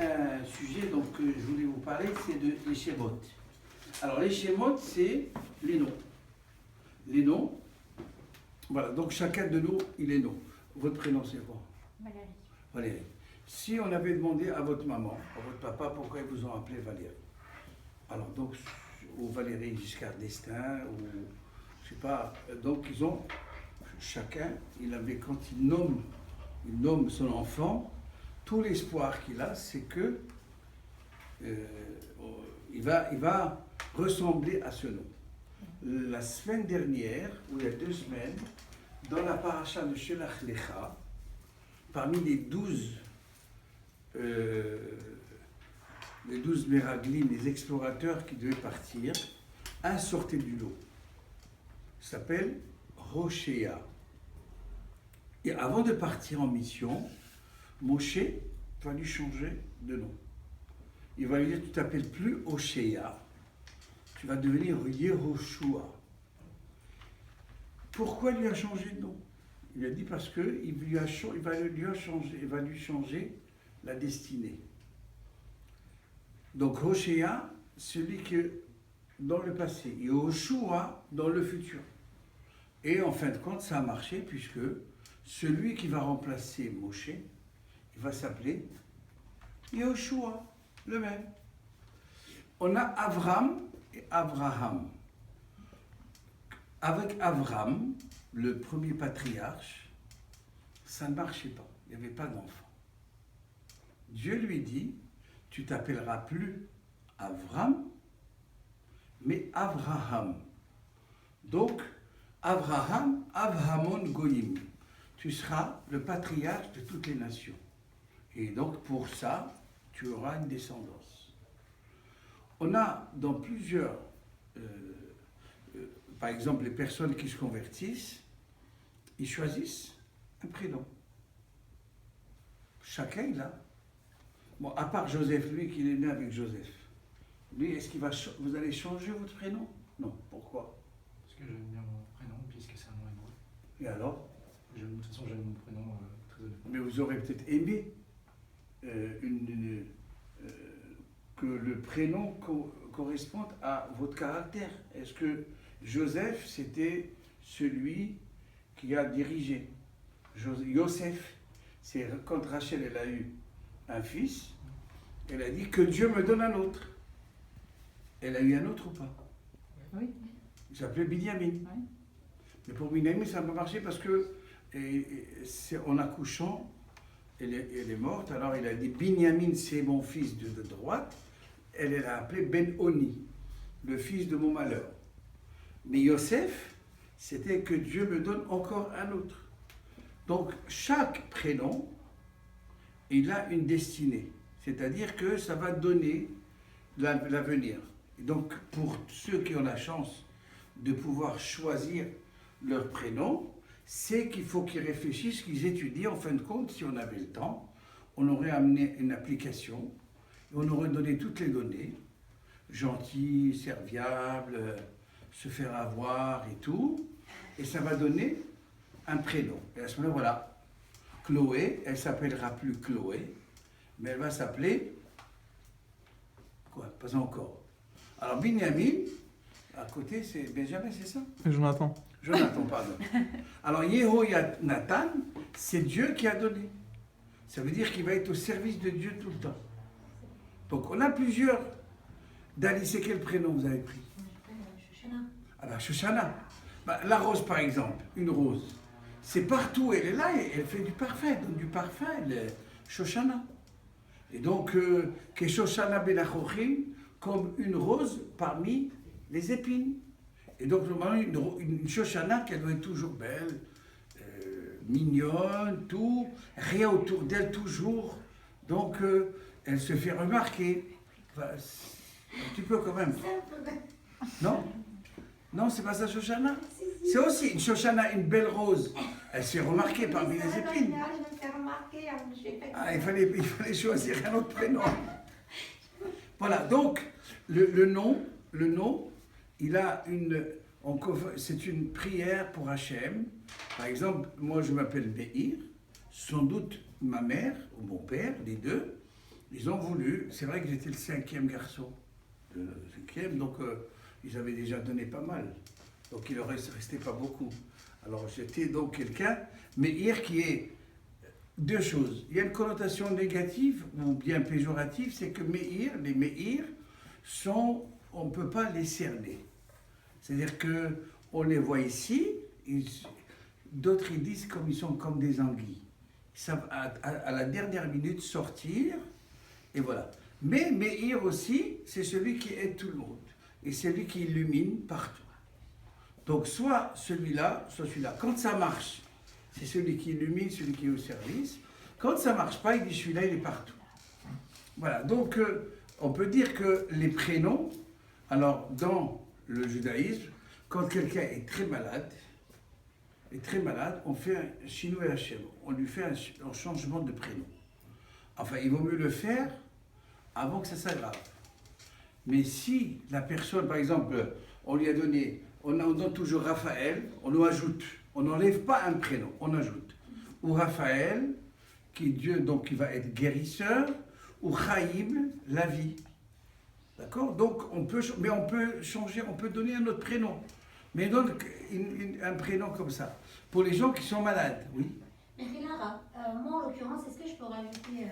un sujet que je voulais vous parler, c'est des Shemot. Alors les Shemot, c'est les noms. Les noms, voilà, donc chacun de nous, il est nom. Votre prénom, c'est quoi? Valérie. Valérie. Si on avait demandé à votre maman, à votre papa, pourquoi ils vous ont appelé Valérie, alors donc, ou Valérie Giscard d'Estaing, ou je sais pas, donc ils ont, chacun, il avait, quand il nomme son enfant, tout l'espoir qu'il a, c'est que il va ressembler à ce nom. La semaine dernière, ou il y a 2 semaines, dans la paracha de Shelach Lecha, parmi les 12 Meraglim, les explorateurs qui devaient partir, un sortait du lot. Il s'appelle Hoshea. Et avant de partir en mission, Moshe va lui changer de nom. Il va lui dire, tu ne t'appelles plus Hoshea, tu vas devenir Yehoshua. Pourquoi il lui a changé de nom? Il a dit parce qu'il va lui changer la destinée. Donc Hoshea, celui qui est dans le passé, et Yehoshua dans le futur. Et en fin de compte, ça a marché puisque celui qui va remplacer Moshe, il va s'appeler Yehoshua, le même. On a Avram et Abraham. Avec Avram, le premier patriarche, ça ne marchait pas, il n'y avait pas d'enfant. Dieu lui dit, tu t'appelleras plus Avram, mais Abraham. Donc, Abraham, Avramon Goyim. Tu seras le patriarche de toutes les nations. Et donc, pour ça, tu auras une descendance. On a dans plusieurs, par exemple, les personnes qui se convertissent, ils choisissent un prénom. Chacun, il a. Bon, à part Joseph, lui, qui est né avec Joseph. Lui, est-ce vous allez changer votre prénom? Non. Pourquoi? Parce que j'aime bien mon prénom, puisque c'est un nom hébreu. Et alors? De toute façon, j'aime mon prénom très honnêtement. Mais vous aurez peut-être aimé que le prénom corresponde à votre caractère. Est-ce que Joseph, c'était celui qui a dirigé? Yosef, c'est quand Rachel elle a eu un fils, elle a dit que Dieu me donne un autre. Elle a eu un autre ou pas? Oui. Il s'appelait Binyamin. Oui. Mais pour Binyamin, ça n'a pas marché parce que en accouchant, elle est morte. Alors il a dit Binyamin, c'est mon fils de droite. Elle l'a appelé Ben-Oni, le fils de mon malheur. Mais Yosef, c'était que Dieu me donne encore un autre. Donc chaque prénom, il a une destinée. C'est-à-dire que ça va donner l'avenir. Et donc pour ceux qui ont la chance de pouvoir choisir leur prénom, c'est qu'il faut qu'ils réfléchissent, qu'ils étudient. En fin de compte, si on avait le temps, on aurait amené une application, et on aurait donné toutes les données, gentil, serviable, se faire avoir et tout, et ça va donner un prénom. Et à ce moment-là, voilà, Chloé, elle s'appellera plus Chloé, mais elle va s'appeler, quoi, pas encore. Alors Binyamin, à côté, c'est Benjamin, c'est ça? Jonathan. Jonathan, pardon. Alors Yehoyathan, c'est Dieu qui a donné. Ça veut dire qu'il va être au service de Dieu tout le temps. Donc on a plusieurs. Dali, c'est quel prénom vous avez pris? Shoshana. Alors Shoshana. La rose par exemple, une rose. C'est partout, elle est là, elle fait du parfum, elle donne du parfum, elle est Shoshana. Et donc, que Shoshana Benachochim, comme une rose parmi les épines. Et donc, normalement, une Shoshana, qu'elle doit être toujours belle, mignonne, tout, rien autour d'elle toujours. Donc, elle se fait remarquer. Enfin, un petit peu quand même. Non? Non, c'est pas ça, Shoshana? C'est aussi une Shoshana, une belle rose. Elle se fait remarquer parmi les épines. Ah, il fallait choisir un autre prénom. Voilà, donc, le nom, il a c'est une prière pour Hachem. Par exemple, moi je m'appelle Be'ir, sans doute ma mère ou mon père, les deux, Ils ont voulu, c'est vrai que j'étais le 5e garçon, le 5e, donc ils avaient déjà donné pas mal. Donc il ne restait pas beaucoup. Alors j'étais donc quelqu'un, Meir, qui est deux choses. Il y a une connotation négative ou bien péjorative, c'est que Meir, les Meir, sont, on ne peut pas les cerner. C'est-à-dire qu'on les voit ici, d'autres ils disent comme ils sont comme des anguilles. Ils savent à la dernière minute sortir, et voilà. Mais Meir aussi, c'est celui qui aide tout le monde. Et c'est celui qui illumine partout. Donc soit celui-là, soit celui-là. Quand ça marche, c'est celui qui illumine, celui qui est au service. Quand ça ne marche pas, il dit celui-là, il est partout. Voilà, donc on peut dire que les prénoms, alors dans le judaïsme, quand quelqu'un est très malade, on fait un Shinui Hashem, on lui fait un changement de prénom. Enfin, il vaut mieux le faire avant que ça s'aggrave. Mais si la personne, par exemple, on lui a donné, on donne toujours Raphaël, on nous ajoute, on n'enlève pas un prénom, on ajoute. Ou Raphaël, qui est Dieu, donc qui va être guérisseur, ou Chaim, la vie. D'accord? Donc, on peut changer, on peut donner un autre prénom. Mais donc, un prénom comme ça. Pour les gens qui sont malades, oui. Mais Lara, moi en l'occurrence, est-ce que je peux rajouter.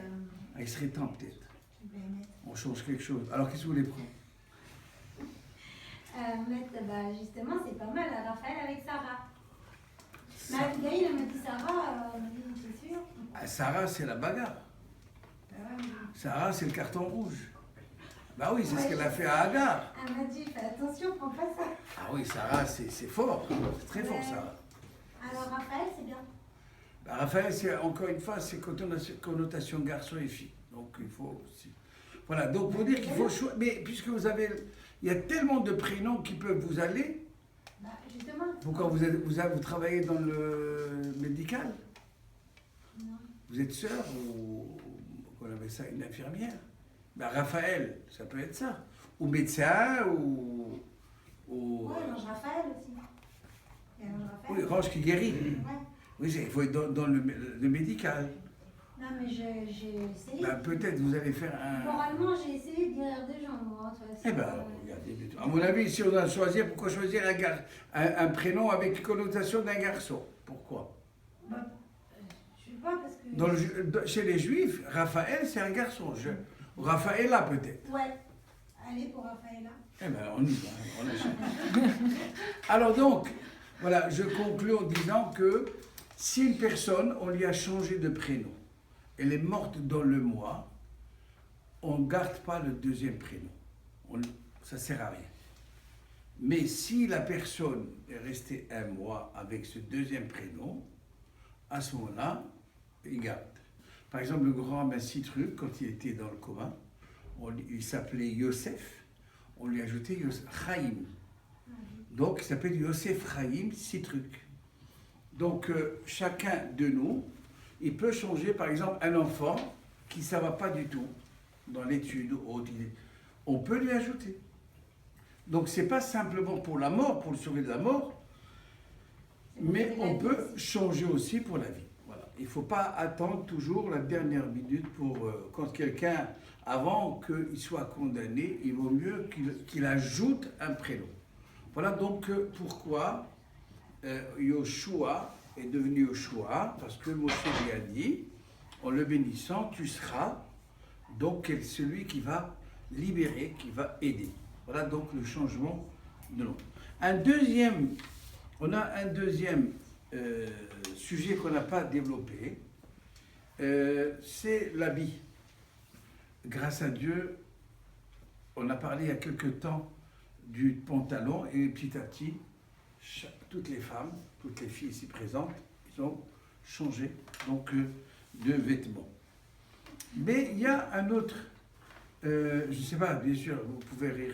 Il serait temps peut-être. Je vais mettre. On change quelque chose. Alors, qu'est-ce que vous voulez prendre? Bah, justement, c'est pas mal, Raphaël avec Sarah. Mais Abigail, elle m'a dit Sarah, elle m'a dit, c'est sûr. Ah, Sarah, c'est la bagarre. Sarah, c'est le carton rouge. Bah oui, c'est ce qu'elle a fait à Agar. Elle m'a dit, fais attention, prends pas ça. Ah oui, Sarah, c'est fort. C'est très fort, Sarah. Alors, Raphaël, c'est bien. Bah, Raphaël, c'est encore une fois, c'est connotation garçon et fille. Donc il faut aussi. Voilà, donc pour dire qu'il faut choisir. Mais puisque vous avez. Il y a tellement de prénoms qui peuvent vous aller. Bah, justement. Pourquoi vous travaillez dans le médical? Non. Vous êtes sœur ou on appelle ça une infirmière? Ben, Raphaël, ça peut être ça. Ou médecin, ou. Ouais, l'ange Raphaël aussi. Il y a l'ange Raphaël. Oui, Range qui guérit. Ouais. Oui, il faut être dans le médical. Non, mais j'ai essayé. Ben, peut-être vous allez faire un. Moralement, j'ai essayé de guérir des gens, moi. Eh bien, regardez. À mon avis, si on doit choisir, pourquoi choisir un prénom avec connotation d'un garçon? Pourquoi? Bah, je sais pas, parce que. Chez les Juifs, Raphaël, c'est un garçon. Raphaëlla, peut-être. Ouais. Allez, pour Raphaëlla. Eh bien, on y va, on achète. Alors donc, voilà, je conclue en disant que si une personne, on lui a changé de prénom, elle est morte dans le mois, on ne garde pas le deuxième prénom. Ça ne sert à rien. Mais si la personne est restée un mois avec ce deuxième prénom, à ce moment-là, il garde. Par exemple, le grand rabbin Citruc, quand il était dans le coma, il s'appelait Yosef, on lui a ajouté Chaim. Donc, il s'appelle Yosef Chaim Citruc. Donc, chacun de nous, il peut changer, par exemple, un enfant qui ne va pas du tout dans l'étude ou autre, on peut lui ajouter. Donc, ce n'est pas simplement pour la mort, pour le sauver de la mort, mais on peut changer aussi pour la vie. Voilà. Il ne faut pas attendre toujours la dernière minute pour quand quelqu'un, avant qu'il soit condamné, il vaut mieux qu'il ajoute un prénom. Voilà donc pourquoi Yoshua est devenu Yoshua, parce que Moshe lui a dit, en le bénissant, tu seras donc celui qui va libérer, qui va aider. Voilà donc le changement de nom. On a un deuxième sujet qu'on n'a pas développé, c'est l'habit. Grâce à Dieu, on a parlé il y a quelque temps du pantalon et petit à petit, toutes les femmes, toutes les filles ici présentes, ils ont changé donc de vêtements. Mais il y a un autre, je ne sais pas, bien sûr, vous pouvez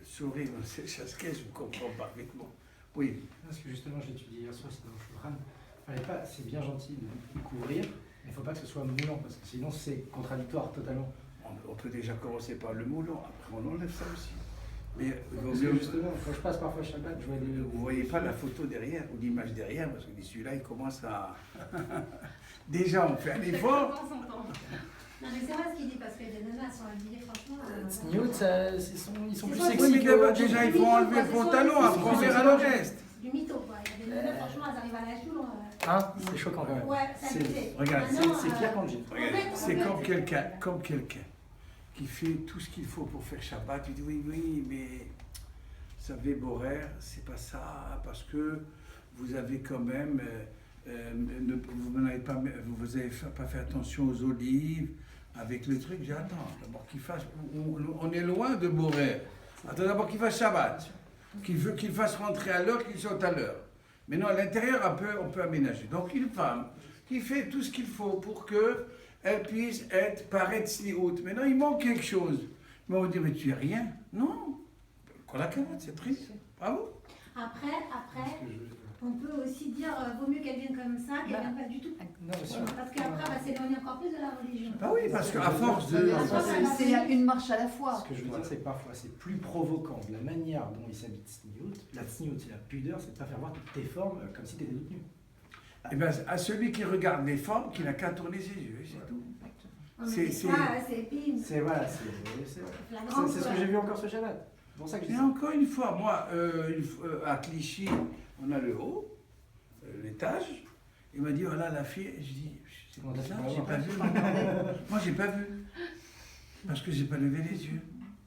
sourire dans ces casquettes, je ne comprends pas parfaitement. Oui. Parce que justement, j'ai étudié hier soir, c'était dans le Shulchan. C'est bien gentil de couvrir, mais il ne faut pas que ce soit moulant, parce que sinon c'est contradictoire totalement. On peut déjà commencer par le moulant, après on enlève ça aussi. Mais Parce que justement, quand je passe parfois Shabbat, je vois des... vous voyez pas la photo derrière ou l'image derrière, parce que celui-là, il commence à... Déjà, on fait un effort. Non, mais c'est vrai ce qu'il dit, parce que les nanas sont habillées, franchement. Tzniut, ils sont plus ça, sexy Oui, mais d'abord, que... déjà, il faut enlever le pantalon, après on verra le reste. Du mytho, quoi. Il y a des nanas, franchement, elles arrivent à la joue. Hein, c'est choquant quand même. Ouais, ça fait. Regarde, C'est pire qu'en jean. Regardez, c'est comme quelqu'un qui fait tout ce qu'il faut pour faire Shabbat. Tu dis oui, mais vous savez, Borer, c'est pas ça, parce que vous avez quand même, vous n'avez pas, vous avez pas fait attention aux olives avec le truc. J'ai dit, attends, d'abord qu'il fasse, on est loin de Borer. Attends d'abord qu'il fasse Shabbat, qu'il fasse rentrer à l'heure, qu'il saute à l'heure. Maintenant, à l'intérieur, on peut aménager. Donc, une femme qui fait tout ce qu'il faut pour qu'elle puisse paraître sniout. Maintenant, il manque quelque chose. Mais on va dire, mais tu es rien. Non. Qu'on la calotte, c'est triste. Bravo. Après, on peut aussi dire, vaut mieux qu'elle vienne comme ça, qu'elle vienne pas du tout. Non, mais sûr. Parce qu'après, elle va s'éloigner encore plus de la religion. Ah oui, parce qu'à force de... C'est une marche à la fois. Ce que je veux dire, c'est que parfois, c'est plus provoquant de la manière dont ils s'habillent Tzniut. La Tzniut, c'est la pudeur, c'est de ne pas faire voir toutes tes formes comme si tu étais toute nue. Eh bien, à celui qui regarde les formes, qui n'a qu'à tourner ses yeux, c'est tout. C'est épine. C'est voilà, c'est Flagrant, ce que j'ai vu encore ce Shabbat. C'est pour ça que je dis Et ça. encore une fois, moi, à Clichy, on a le haut, l'étage. Il m'a dit, voilà, la fille. Je dis, c'est Comment t'as fait bizarre, pour j'ai avoir pas vu. Moi, j'ai pas vu. Parce que j'ai pas levé les yeux.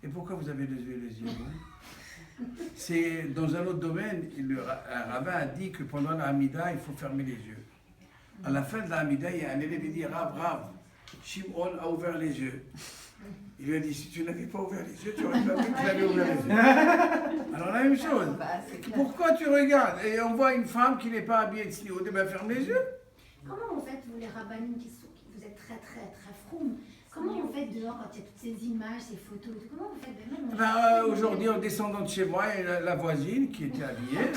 Et pourquoi vous avez levé les yeux, vous? C'est dans un autre domaine, un rabbin a dit que pendant la Hamida, il faut fermer les yeux. À la fin de la Hamida, il y a un élève qui dit, Rav, Shimon a ouvert les yeux. Il lui a dit, si tu n'avais pas ouvert les yeux, tu aurais pas vu que tu avais ouvert les yeux. Alors la même chose. Pourquoi tu regardes et on voit une femme qui n'est pas habillée de snio, eh bien ferme les yeux. Comment vous faites, vous les rabbinim vous êtes très froum, comment vous faites dehors quand il y a toutes ces images, ces photos, comment vous faites Aujourd'hui, en descendant de chez moi, et la voisine qui était habillée,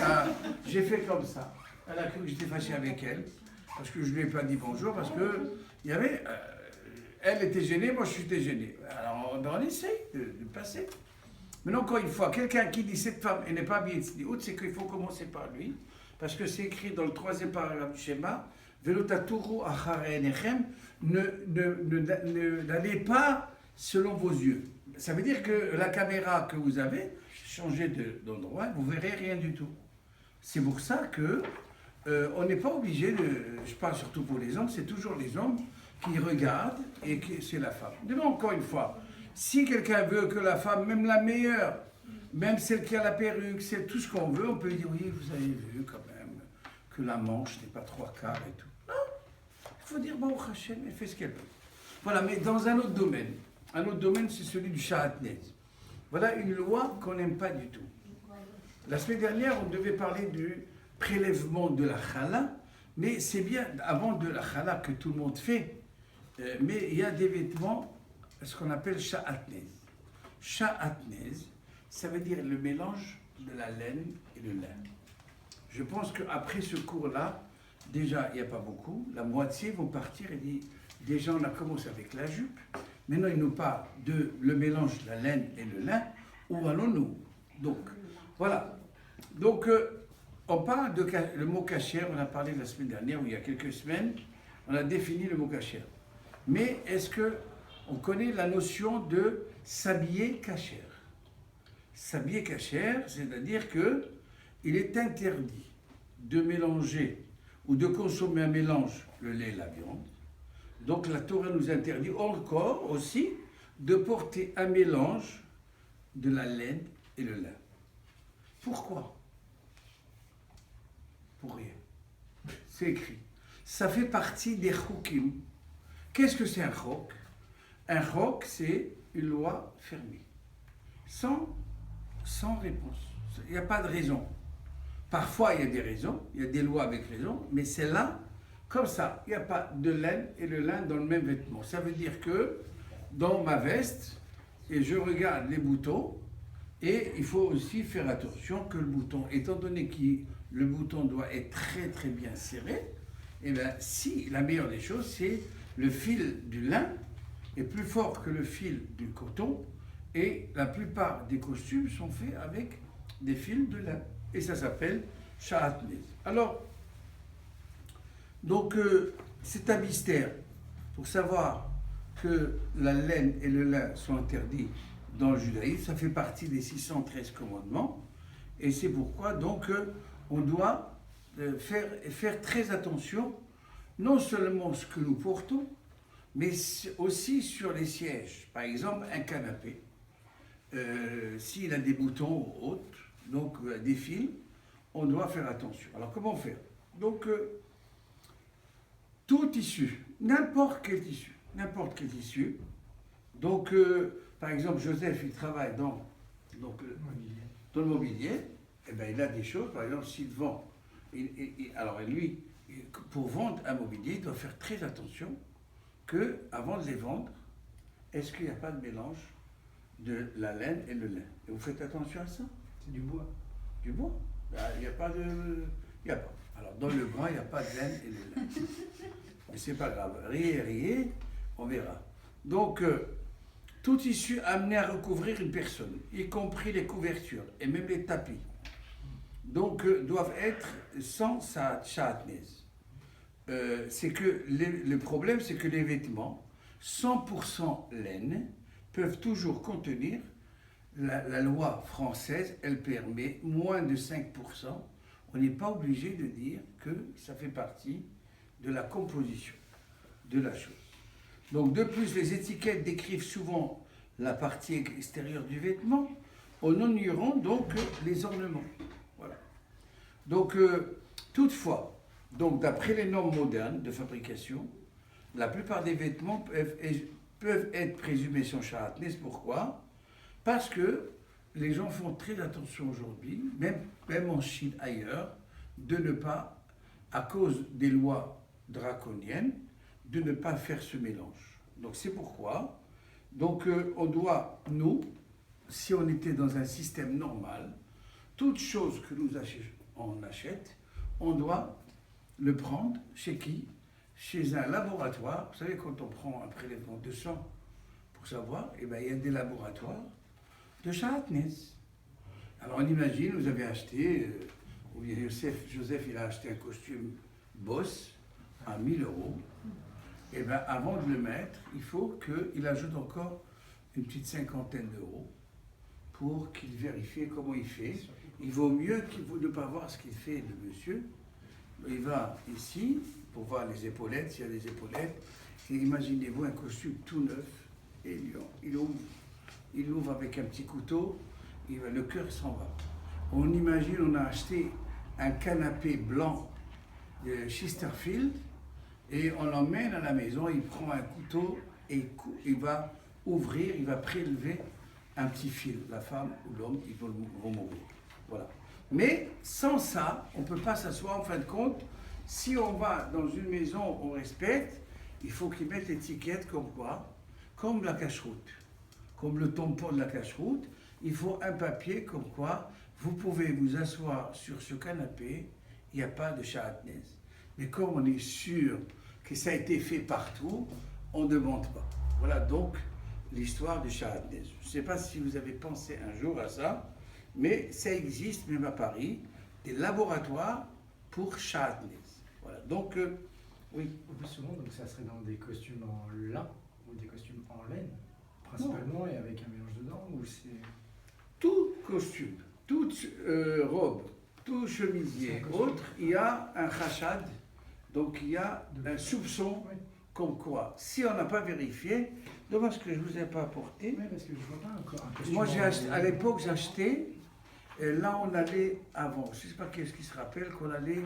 j'ai fait comme ça. Elle a cru que j'étais fâché avec elle, parce que je ne lui ai pas dit bonjour, parce que il y avait... elle était gênée, moi je suis gêné. Alors on essaye de passer. Maintenant, encore une fois, quelqu'un qui dit cette femme elle n'est pas habillée de sniout, c'est qu'il faut commencer par lui, parce que c'est écrit dans le 3e paragraphe du schéma, Velotaturu achareinechem, n'allez pas selon vos yeux. Ça veut dire que la caméra que vous avez, changez d'endroit, vous verrez rien du tout. C'est pour ça que on n'est pas obligé de, je parle surtout pour les hommes, c'est toujours les hommes qui regardent et que c'est la femme. Mais encore une fois, si quelqu'un veut que la femme, même la meilleure, même celle qui a la perruque, c'est tout ce qu'on veut, on peut dire oui, vous avez vu quand même que la manche n'est pas 3/4 et tout. Non, il faut dire bon, Hachem, elle fait ce qu'elle veut. Voilà, mais dans un autre domaine, c'est celui du Shahatnez. Voilà une loi qu'on n'aime pas du tout. La semaine dernière, on devait parler du prélèvement de la chala, mais c'est bien avant de la chala que tout le monde fait. Mais il y a des vêtements, ce qu'on appelle sha'atnez. Sha'atnez, ça veut dire le mélange de la laine et le lin. Je pense qu'après ce cours-là, déjà, il n'y a pas beaucoup. La moitié vont partir et dire, déjà on a commencé avec la jupe. Maintenant, il nous parle de le mélange de la laine et le lin. Où allons-nous? Donc, voilà. Donc, on parle de le mot kasher, on a parlé la semaine dernière, ou il y a quelques semaines, on a défini le mot kasher. Mais est-ce qu'on connaît la notion de s'habiller kasher? S'habiller kasher, c'est-à-dire qu'il est interdit de mélanger ou de consommer un mélange, le lait et la viande. Donc la Torah nous interdit encore aussi de porter un mélange de la laine et le lin. Pourquoi? Pour rien. C'est écrit. Ça fait partie des chokim. Qu'est-ce que c'est un chok? Un chok, c'est une loi fermée. Sans réponse. Il n'y a pas de raison. Parfois, il y a des raisons, il y a des lois avec raison, mais c'est là, comme ça, il n'y a pas de laine et le lin dans le même vêtement. Ça veut dire que dans ma veste, et je regarde les boutons, et il faut aussi faire attention que le bouton, étant donné que le bouton doit être très très bien serré, et bien si la meilleure des choses, c'est le fil du lin est plus fort que le fil du coton, Et la plupart des costumes sont faits avec des fils de lin. Et ça s'appelle sha'atnez. Alors, donc, c'est un mystère pour savoir que la laine et le lin sont interdits dans le judaïsme. Ça fait partie des 613 commandements. Et c'est pourquoi, donc, on doit faire très attention, non seulement ce que nous portons, mais aussi sur les sièges. Par exemple, un canapé, s'il a des boutons ou autres, donc des fils, on doit faire attention. Alors, comment faire? Donc, tout tissu, n'importe quel tissu. Donc, par exemple, Joseph, il travaille dans le mobilier, et bien, il a des choses, par exemple, s'il vend, alors lui, pour vendre un mobilier, il doit faire très attention qu'avant de les vendre, est-ce qu'il n'y a pas de mélange de la laine et le lin? Et vous faites attention à ça? C'est du bois. Du bois? Il n'y a pas de... Il n'y a pas. Alors, dans le bois, il n'y a pas de laine et de lin. Mais c'est pas grave. Riez, on verra. Donc, tout tissu amené à recouvrir une personne, y compris les couvertures et même les tapis, donc doivent être sans sha'atnez. C'est que le problème, c'est que les vêtements 100% laine peuvent toujours contenir, la loi française, elle permet moins de 5%. On n'est pas obligé de dire que ça fait partie de la composition de la chose. Donc de plus, les étiquettes décrivent souvent la partie extérieure du vêtement en ignorant donc les ornements. Voilà. Donc toutefois, donc d'après les normes modernes de fabrication, la plupart des vêtements peuvent être présumés sans sha'atnez. Pourquoi? Parce que les gens font très attention aujourd'hui, même en Chine, ailleurs, de ne pas, à cause des lois draconiennes, de ne pas faire ce mélange. Donc c'est pourquoi, donc on doit, nous, si on était dans un système normal, toute chose que on achète, on doit le prendre chez qui? Chez un laboratoire. Vous savez, quand on prend un prélèvement de sang pour savoir, eh bien, il y a des laboratoires de sha'atnez. Alors on imagine, vous avez acheté, ou bien Joseph, il a acheté un costume Boss à 1000 euros. Et bien avant de le mettre, il faut qu'il ajoute encore une petite cinquantaine d'euros pour qu'il vérifie comment il fait. Il vaut mieux ne pas voir ce qu'il fait, le monsieur. Il va ici pour voir les épaulettes, s'il y a des épaulettes. Et imaginez-vous un costume tout neuf, et il ouvre avec un petit couteau, le cœur s'en va. On imagine, on a acheté un canapé blanc de Chesterfield, et on l'emmène à la maison, il prend un couteau, et il va ouvrir, il va prélever un petit fil. La femme ou l'homme, ils vont mourir. Voilà. Mais sans ça, on ne peut pas s'asseoir. En fin de compte, si on va dans une maison, on respecte, il faut qu'ils mettent l'étiquette comme quoi? Comme la cache-route. Comme le tampon de la cache-route, il faut un papier comme quoi vous pouvez vous asseoir sur ce canapé, il n'y a pas de sha'atnez. Mais comme on est sûr que ça a été fait partout, on ne demande pas. Voilà donc l'histoire du sha'atnez. Je ne sais pas si vous avez pensé un jour à ça, mais ça existe même à Paris, des laboratoires pour sha'atnez. Voilà, donc oui. Au plus souvent, donc ça serait dans des costumes en lin ou des costumes en laine, principalement, et avec un mélange dedans, ou c'est... Tout costume, toute robe, tout chemisier, autre, il y a un khashad, donc il y a un soupçon, Oui. comme quoi, si on n'a pas vérifié, dommage que je ne vous ai pas apporté. Oui, parce que je ne vois pas encore un costume. Moi, en à laine. l'époque, j'achetais, et là, on allait avant, je ne sais pas qu'est-ce qui se rappelle, qu'on allait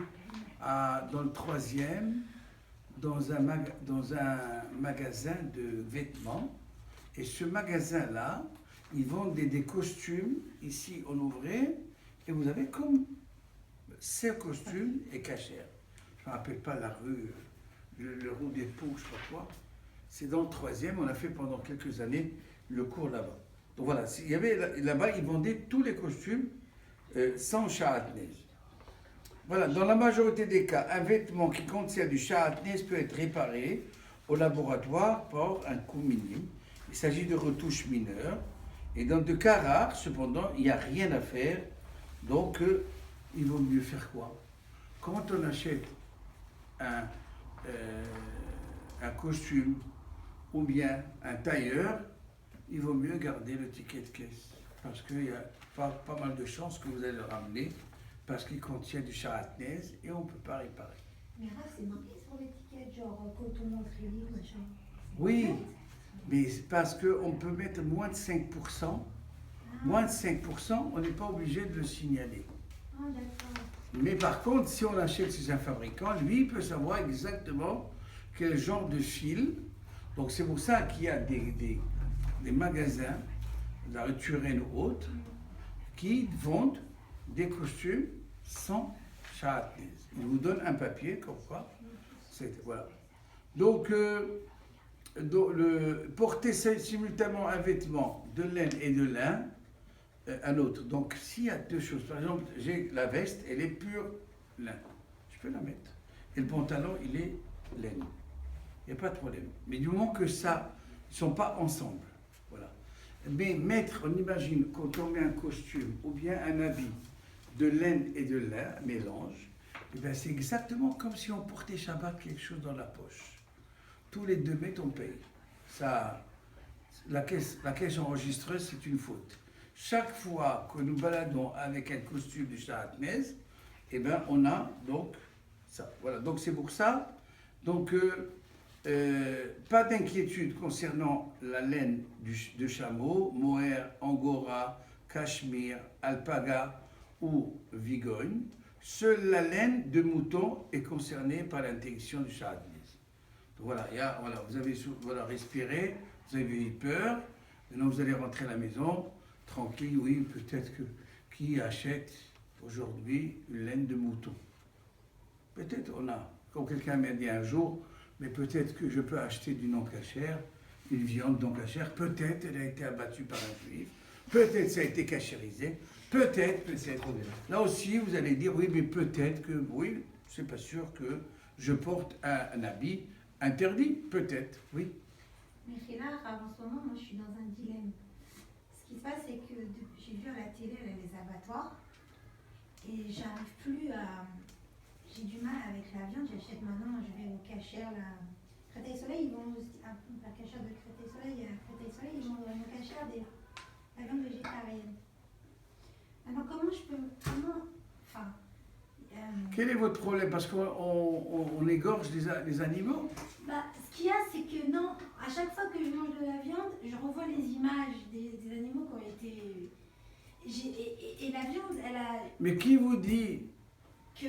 dans le 3e, dans un magasin de vêtements, et ce magasin-là, ils vendaient des costumes, ici on ouvrait, et vous avez comme ces costumes et cachère. Je ne me rappelle pas la rue, le rue des Poux, je sais pas quoi. C'est dans le 3e, on a fait pendant quelques années le cours là-bas. Donc voilà, il y avait là-bas, ils vendaient tous les costumes sans sha'atnez. Voilà, dans la majorité des cas, un vêtement qui contient du sha'atnez peut être réparé au laboratoire par un coût minime. Il s'agit de retouches mineures Et dans de cas rares, cependant, il n'y a rien à faire. Donc, il vaut mieux faire quoi? Quand on achète un costume ou bien un tailleur, il vaut mieux garder le ticket de caisse. Parce qu'il y a pas mal de chances que vous allez le ramener, parce qu'il contient du charatnez et on ne peut pas réparer. Mais Raph, c'est marqué sur l'étiquette, genre coton montré, machin. Oui, mais c'est parce qu'on peut mettre moins de 5%. Moins de 5%, on n'est pas obligé de le signaler. Ah, d'accord. Mais par contre, si on achète chez un fabricant, lui, il peut savoir exactement quel genre de fil. Donc c'est pour ça qu'il y a des magasins, la rue Turenne ou autres, qui vendent des costumes sans charatnez. Ils vous donnent un papier, comme quoi. Voilà. Donc, porter simultanément un vêtement de laine et de lin, un autre. Donc, s'il y a deux choses, par exemple, j'ai la veste, elle est pure lin. Je peux la mettre. Et le pantalon, il est laine. Il n'y a pas de problème. Mais du moment que ça, ils ne sont pas ensemble. Voilà. Mais on imagine, quand on met un costume ou bien un habit de laine et de lin, mélange, et bien c'est exactement comme si on portait Shabbat quelque chose dans la poche. Tous les 2 mètres, on paye. Ça, la caisse enregistreuse, c'est une faute. Chaque fois que nous baladons avec un costume du charatnez, eh bien, on a donc ça. Voilà, donc c'est pour ça. Donc, pas d'inquiétude concernant la laine de chameau, mohair, angora, cachemire, alpaga ou vigogne. Seule la laine de mouton est concernée par l'interdiction du charatnez. Voilà, vous avez respiré, vous avez eu peur, maintenant vous allez rentrer à la maison, tranquille, oui, peut-être que qui achète aujourd'hui une laine de mouton? Peut-être comme quelqu'un m'a dit un jour, mais peut-être que je peux acheter du non-cachère, une viande non-cachère, peut-être elle a été abattue par un juif, peut-être ça a été cachérisé, peut-être. Là aussi, vous allez dire, oui, mais peut-être que, oui, c'est pas sûr que je porte un habit interdit, peut-être, oui. Mais là, en ce moment, moi, je suis dans un dilemme. Ce qui se passe, c'est que j'ai vu à la télé les abattoirs et j'arrive plus à... J'ai du mal avec la viande. J'achète maintenant, je vais au cachère, la Créteil Soleil, ils vendent aussi, la cachère de Créteil Soleil, Créteil Soleil, ils vendent au cachère la viande végétarienne. Alors, Quel est votre problème? Parce qu'on égorge les animaux? Ce qu'il y a, c'est que non, à chaque fois que je mange de la viande, je revois les images des animaux qui ont été... Et la viande, elle a... Mais qui vous dit que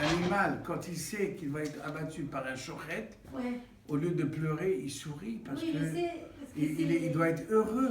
l'animal, quand il sait qu'il va être abattu par un chorette, ouais. Au lieu de pleurer, il sourit parce oui, que il doit être heureux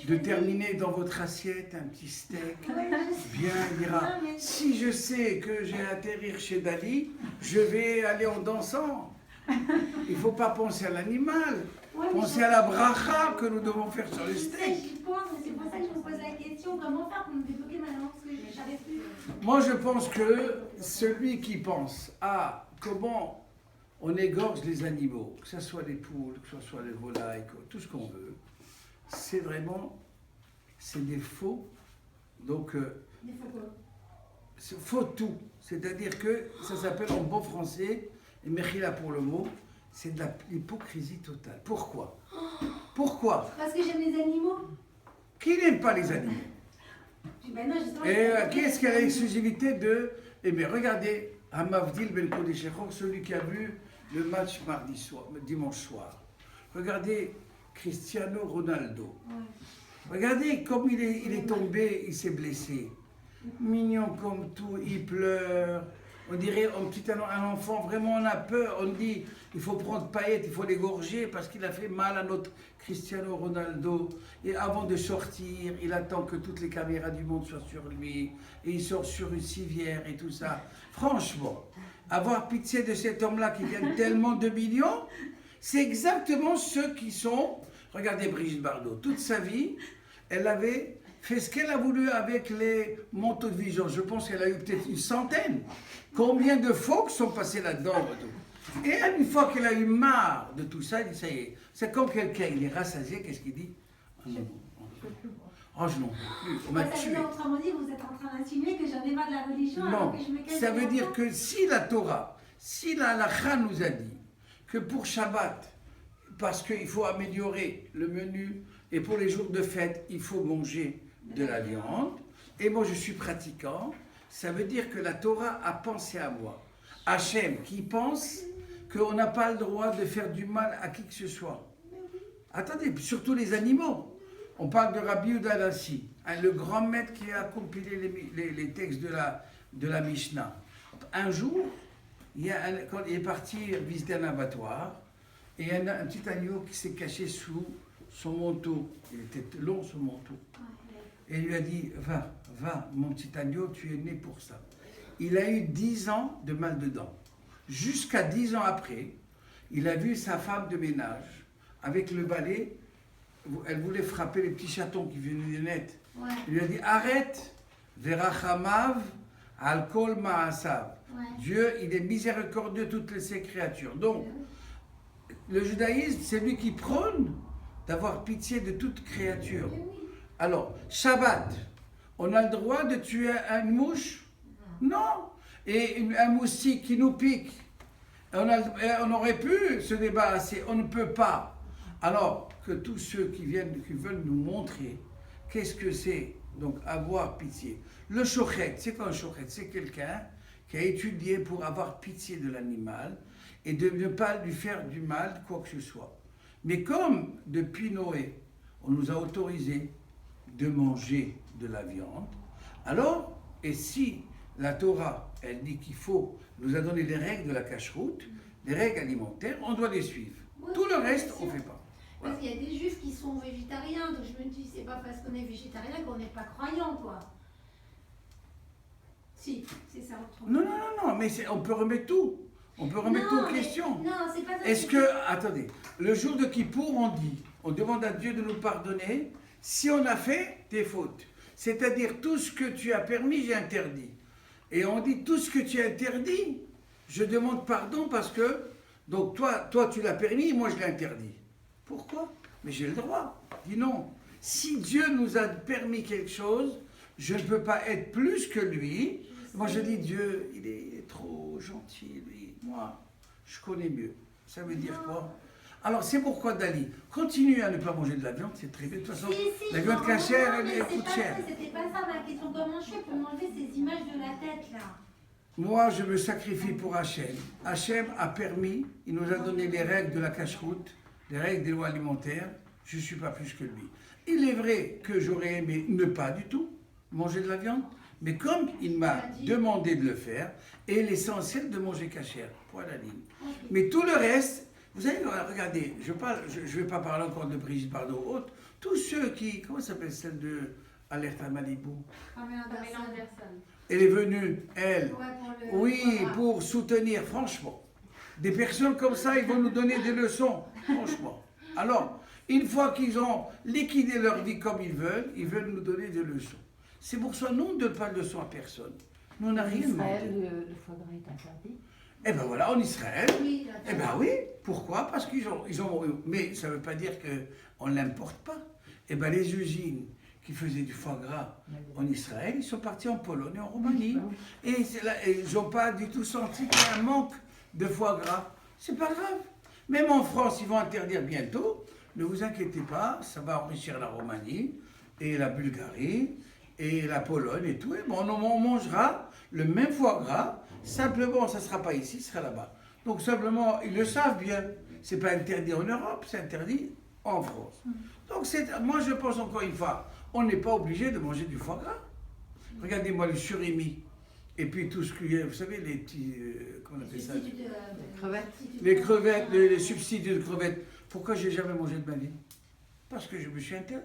de terminer dans votre assiette un petit steak. Ouais, bien, il dira, si je sais que j'ai à atterrir chez Dali, je vais aller en dansant. Il ne faut pas penser à l'animal, penser à la bracha que nous devons faire sur le steak. J'y pense, c'est pour ça que je me pose la question, comment faire pour me débloquer maintenant, parce que je n'arrive plus. Moi, je pense que celui qui pense à comment on égorge les animaux, que ce soit les poules, que ce soit les volailles, tout ce qu'on veut, c'est des faux. Donc, des faux quoi? C'est faux tout. C'est-à-dire que ça s'appelle en bon français, et Mechila pour le mot, c'est de l'hypocrisie totale. Pourquoi? Pourquoi? Parce que j'aime les animaux. Qui n'aime pas les animaux? Ben non, justement, et qu'est-ce qu'elle a l'exclusivité de... Eh bien, regardez, Hamavdil Ben Kodeshechor, celui qui a vu le match dimanche soir. Regardez Cristiano Ronaldo. Ouais. Regardez comme il est tombé, il s'est blessé. Mignon comme tout, il pleure. On dirait un enfant, vraiment on a peur. On dit, il faut prendre paillettes, il faut l'égorger parce qu'il a fait mal à notre Cristiano Ronaldo. Et avant de sortir, il attend que toutes les caméras du monde soient sur lui. Et il sort sur une civière et tout ça. Franchement, avoir pitié de cet homme-là qui gagne tellement de millions, c'est exactement ceux qui sont... Regardez Brigitte Bardot, toute sa vie, elle avait fait ce qu'elle a voulu avec les manteaux de vigilance. Je pense qu'elle a eu peut-être une centaine. Combien de phoques sont passés là-dedans? Et une fois qu'elle a eu marre de tout ça, elle dit, ça y est, c'est comme quelqu'un, il est rassasié, qu'est-ce qu'il dit? Ah, non, non. Oh, je n'en peux plus. On m'a Ça veut tué. dire, autrement dit, vous êtes en train d'insinuer que j'en ai marre de la religion alors Non, que je me cache ça veut derrière dire ça. que si la Torah, si la halakha nous a dit que pour Shabbat, parce qu'il faut améliorer le menu, et pour les jours de fête, il faut manger de la viande, et moi je suis pratiquant, ça veut dire que la Torah a pensé à moi. Hachem qui pense qu'on n'a pas le droit de faire du mal à qui que ce soit. Attendez, surtout les animaux. On parle de Rabbi Yehuda Hanassi, le grand maître qui a compilé les textes de la Mishnah. Un jour, quand il est parti visiter un abattoir, et il y a un petit agneau qui s'est caché sous son manteau. Il était long, son manteau. Et il lui a dit, va, mon petit agneau, tu es né pour ça. Il a eu 10 ans de mal de dents. Jusqu'à 10 ans après, il a vu sa femme de ménage, avec le balai, elle voulait frapper les petits chatons qui venaient de naître. Ouais. Il lui a dit, arrête, verachamav, alkol ma'asav. Ouais. Dieu, il est miséricordieux de toutes ses créatures. Donc, le judaïsme, c'est lui qui prône d'avoir pitié de toute créature. Alors, Shabbat, on a le droit de tuer une mouche? Non. Et un moustique qui nous pique, on aurait pu se débarrasser, on ne peut pas. Alors que tous ceux qui veulent nous montrer qu'est-ce que c'est, donc avoir pitié. Le shochet, c'est quoi un shochet? C'est quelqu'un qui a étudié pour avoir pitié de l'animal et de ne pas lui faire du mal, quoi que ce soit. Mais comme depuis Noé, on nous a autorisé de manger de la viande, alors, et si la Torah, elle dit qu'il faut, nous a donné les règles de la cacheroute, les règles alimentaires, on doit les suivre. Oui, Tout le bien reste, sûr. on ne fait pas. Voilà. Parce qu'il y a des juifs qui sont végétariens, donc je me dis, c'est pas parce qu'on est végétarien qu'on n'est pas croyant, quoi. Si, c'est ça autrement. Non, mais on peut remettre tout. On peut remettre tout en mais- question. Non, c'est pas ça. Est-ce que, attendez, le jour de Kippour, on demande à Dieu de nous pardonner si on a fait des fautes. C'est-à-dire, tout ce que tu as permis, j'ai interdit. Et on dit, tout ce que tu as interdit, je demande pardon parce que, donc toi tu l'as permis, moi je l'ai interdit. Pourquoi? Mais j'ai le droit. Dis non. Si Dieu nous a permis quelque chose, je ne peux pas être plus que lui. Moi je dis, Dieu, il est trop gentil, lui. Moi, je connais mieux. Ça veut dire quoi? Alors c'est pourquoi Dali, continue à ne pas manger de la viande, c'est très bien. De toute façon, la viande cachère, elle coûte cher. C'était pas ça ma question. Comment je fais pour m'enlever ces images de la tête, là? Moi, je me sacrifie pour Hachem. Hachem a permis, il nous a donné les règles de la cache-route, les règles des lois alimentaires. Je ne suis pas plus que lui. Il est vrai que j'aurais aimé ne pas du tout manger de la viande, mais comme il m'a demandé de le faire, et l'essentiel de manger cachère, point à la ligne. Mais tout le reste, vous allez regardez, je ne vais pas parler encore de Brigitte Bardot ou autre, tous ceux qui, comment s'appelle celle de Alerte à Malibu? Pamela Anderson. Elle est venue, elle, Ouais, oui, voilà. pour soutenir, franchement. Des personnes comme ça, ils vont nous donner des leçons, franchement. Alors, une fois qu'ils ont liquidé leur vie comme ils veulent nous donner des leçons. C'est pour ça, nous, on ne donne pas de leçons à personne. Nous, on n'a En rien Israël, demandé. le foie gras est interdit. Eh bien voilà, en Israël, Oui, eh bien oui, pourquoi? Parce qu'ils ont... Mais ça ne veut pas dire qu'on ne l'importe pas. Eh bien les usines qui faisaient du foie gras en Israël, ils sont partis en Pologne et en Roumanie. Et ils n'ont pas du tout senti qu'il y a un manque de foie gras. C'est pas grave. Même en France, ils vont interdire bientôt. Ne vous inquiétez pas, ça va enrichir la Roumanie et la Bulgarie et la Pologne et tout. Et bon, on mangera le même foie gras. Simplement, ça ne sera pas ici, ce sera là-bas. Donc simplement, ils le savent bien. Ce n'est pas interdit en Europe, c'est interdit en France. Donc moi, je pense encore une fois, on n'est pas obligé de manger du foie gras. Regardez-moi le surimi. Et puis tout ce qu'il y a, vous savez, les petits, comment on appelle ça? Crevettes. Les crevettes, les substituts de crevettes. Pourquoi j'ai jamais mangé de ma vie? Parce que je me suis interdit.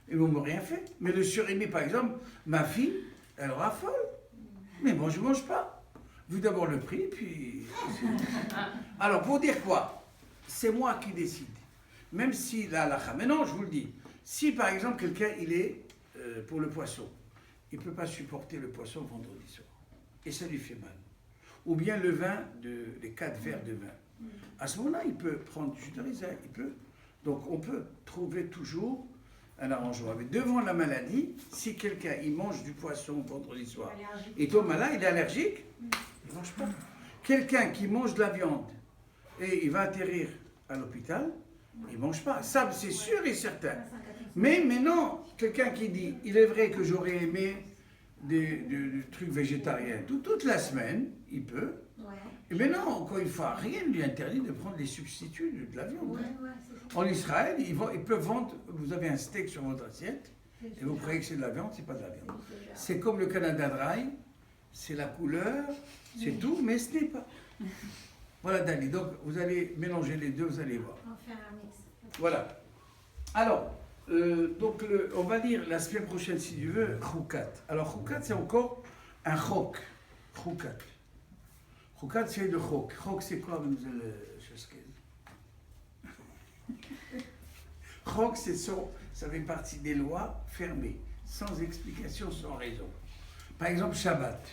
Ils n'ont rien fait. Mais le surimi, par exemple, ma fille, elle raffole. Mais moi, je ne mange pas. Vu d'abord le prix, puis... Alors, pour dire quoi? C'est moi qui décide. Même si la halakha... Mais non, je vous le dis. Si, par exemple, quelqu'un, il est pour le poisson, il ne peut pas supporter le poisson vendredi soir. Et ça lui fait mal. Ou bien le vin, les 4 verres de vin. À ce moment-là, il peut prendre du jus de raisin. Il peut. Donc, on peut trouver toujours un arrangement. Mais devant la maladie, si quelqu'un il mange du poisson vendredi soir Allergique. et tombe malade, il est allergique, il ne mange pas. Quelqu'un qui mange de la viande et il va atterrir à l'hôpital, il ne mange pas. Ça, c'est sûr et certain. Mais maintenant, quelqu'un qui dit, il est vrai que j'aurais aimé des trucs végétariens toute la semaine, il peut. Ouais. Et maintenant, quand il faut rien ne lui interdit de prendre des substituts de la viande. Ouais, c'est ça. En Israël, ils peuvent vendre, vous avez un steak sur votre assiette, et vous croyez que c'est de la viande, c'est pas de la viande. C'est comme le Canada Dry, c'est la couleur, c'est tout, mais ce n'est pas. Voilà, Dani. Donc, vous allez mélanger les deux, vous allez voir. On fait un mix. Voilà. Alors, donc, on va lire la semaine prochaine, si tu veux, Choukat. Alors, Choukat, c'est encore un chok. Choukat. Choukat, c'est le chok. Chok, c'est quoi, mademoiselle Chesquez? Chok, ça fait partie des lois fermées, sans explication, sans raison. Par exemple, Shabbat.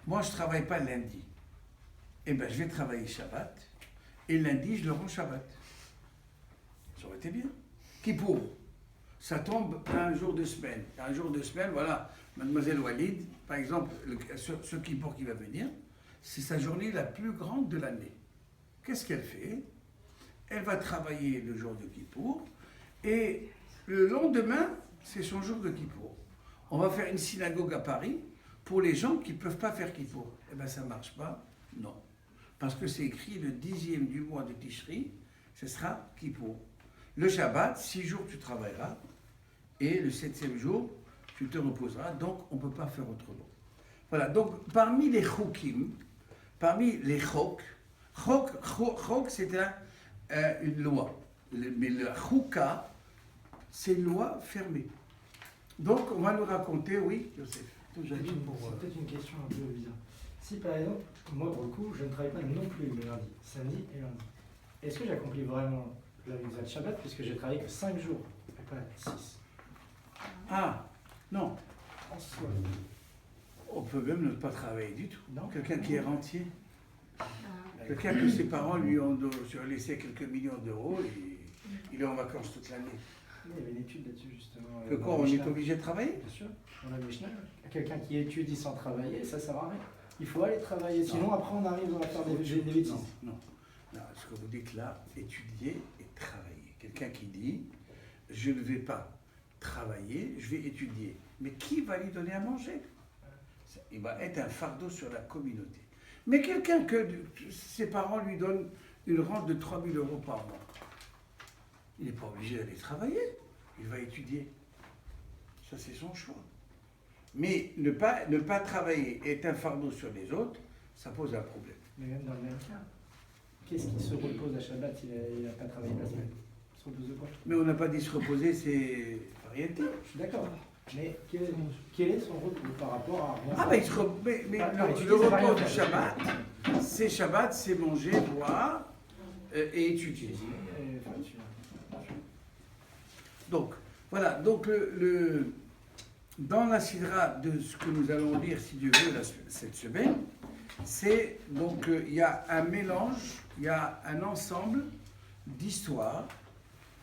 Moi, je ne travaille pas lundi. Eh bien, je vais travailler Shabbat, et lundi, je le rends Shabbat. Ça aurait été bien. Kippour, ça tombe un jour de semaine. Un jour de semaine, voilà, mademoiselle Walid, par exemple, ce Kippour qui va venir, c'est sa journée la plus grande de l'année. Qu'est-ce qu'elle fait? Elle va travailler le jour de Kippour, et le lendemain, c'est son jour de Kippour. On va faire une synagogue à Paris pour les gens qui ne peuvent pas faire Kippour. Eh bien, ça ne marche pas? Non. Parce que c'est écrit le 10e du mois de Tishri, ce sera Kippour. Le Shabbat, 6 jours tu travailleras, et le 7e jour, tu te reposeras, donc on ne peut pas faire autrement. Voilà, donc parmi les chokim, parmi les chok, c'est une loi. Mais le chouka, c'est une loi fermée. Donc on va nous raconter, oui, Joseph. C'est peut-être une question un peu bizarre. Si par exemple, moi pour le coup, je ne travaille pas non plus le lundi, samedi et lundi, est-ce que j'accomplis vraiment la mitzvah de Shabbat puisque j'ai travaillé que 5 jours et pas 6? Ah, non, En soi. on peut même ne pas travailler du tout. Non. Quelqu'un qui est rentier, Ah. quelqu'un que ses parents lui ont laissé quelques millions d'euros, et il est en vacances toute l'année. Il y avait une étude là-dessus justement. Que dans quoi, la on est Mishnah. obligé de travailler? Bien sûr, dans la Mishnah, quelqu'un qui étudie sans travailler, ça sert à rien. Il faut aller travailler, sinon après on arrive à faire des bêtises. Non. Ce que vous dites là, étudier et travailler. Quelqu'un qui dit, je ne vais pas travailler, je vais étudier. Mais qui va lui donner à manger? Il va être un fardeau sur la communauté. Mais quelqu'un que ses parents lui donnent une rente de 3 000 euros par mois, il n'est pas obligé d'aller travailler, il va étudier. Ça, c'est son choix. Mais ne pas travailler et être un fardeau sur les autres, ça pose un problème. Mais même dans le même cas, qu'est-ce qui se repose à Shabbat? Il n'a pas travaillé la semaine. Il se repose de quoi? Mais on n'a pas dit se reposer, c'est variété. Je suis d'accord. Mais quel est son repos par rapport à rien Ah, faire? mais, le repos du Shabbat, c'est manger, boire et étudier. Donc, voilà. Donc, dans la sidra de ce que nous allons lire, si Dieu veut, cette semaine, c'est donc, il y a un mélange, il y a un ensemble d'histoires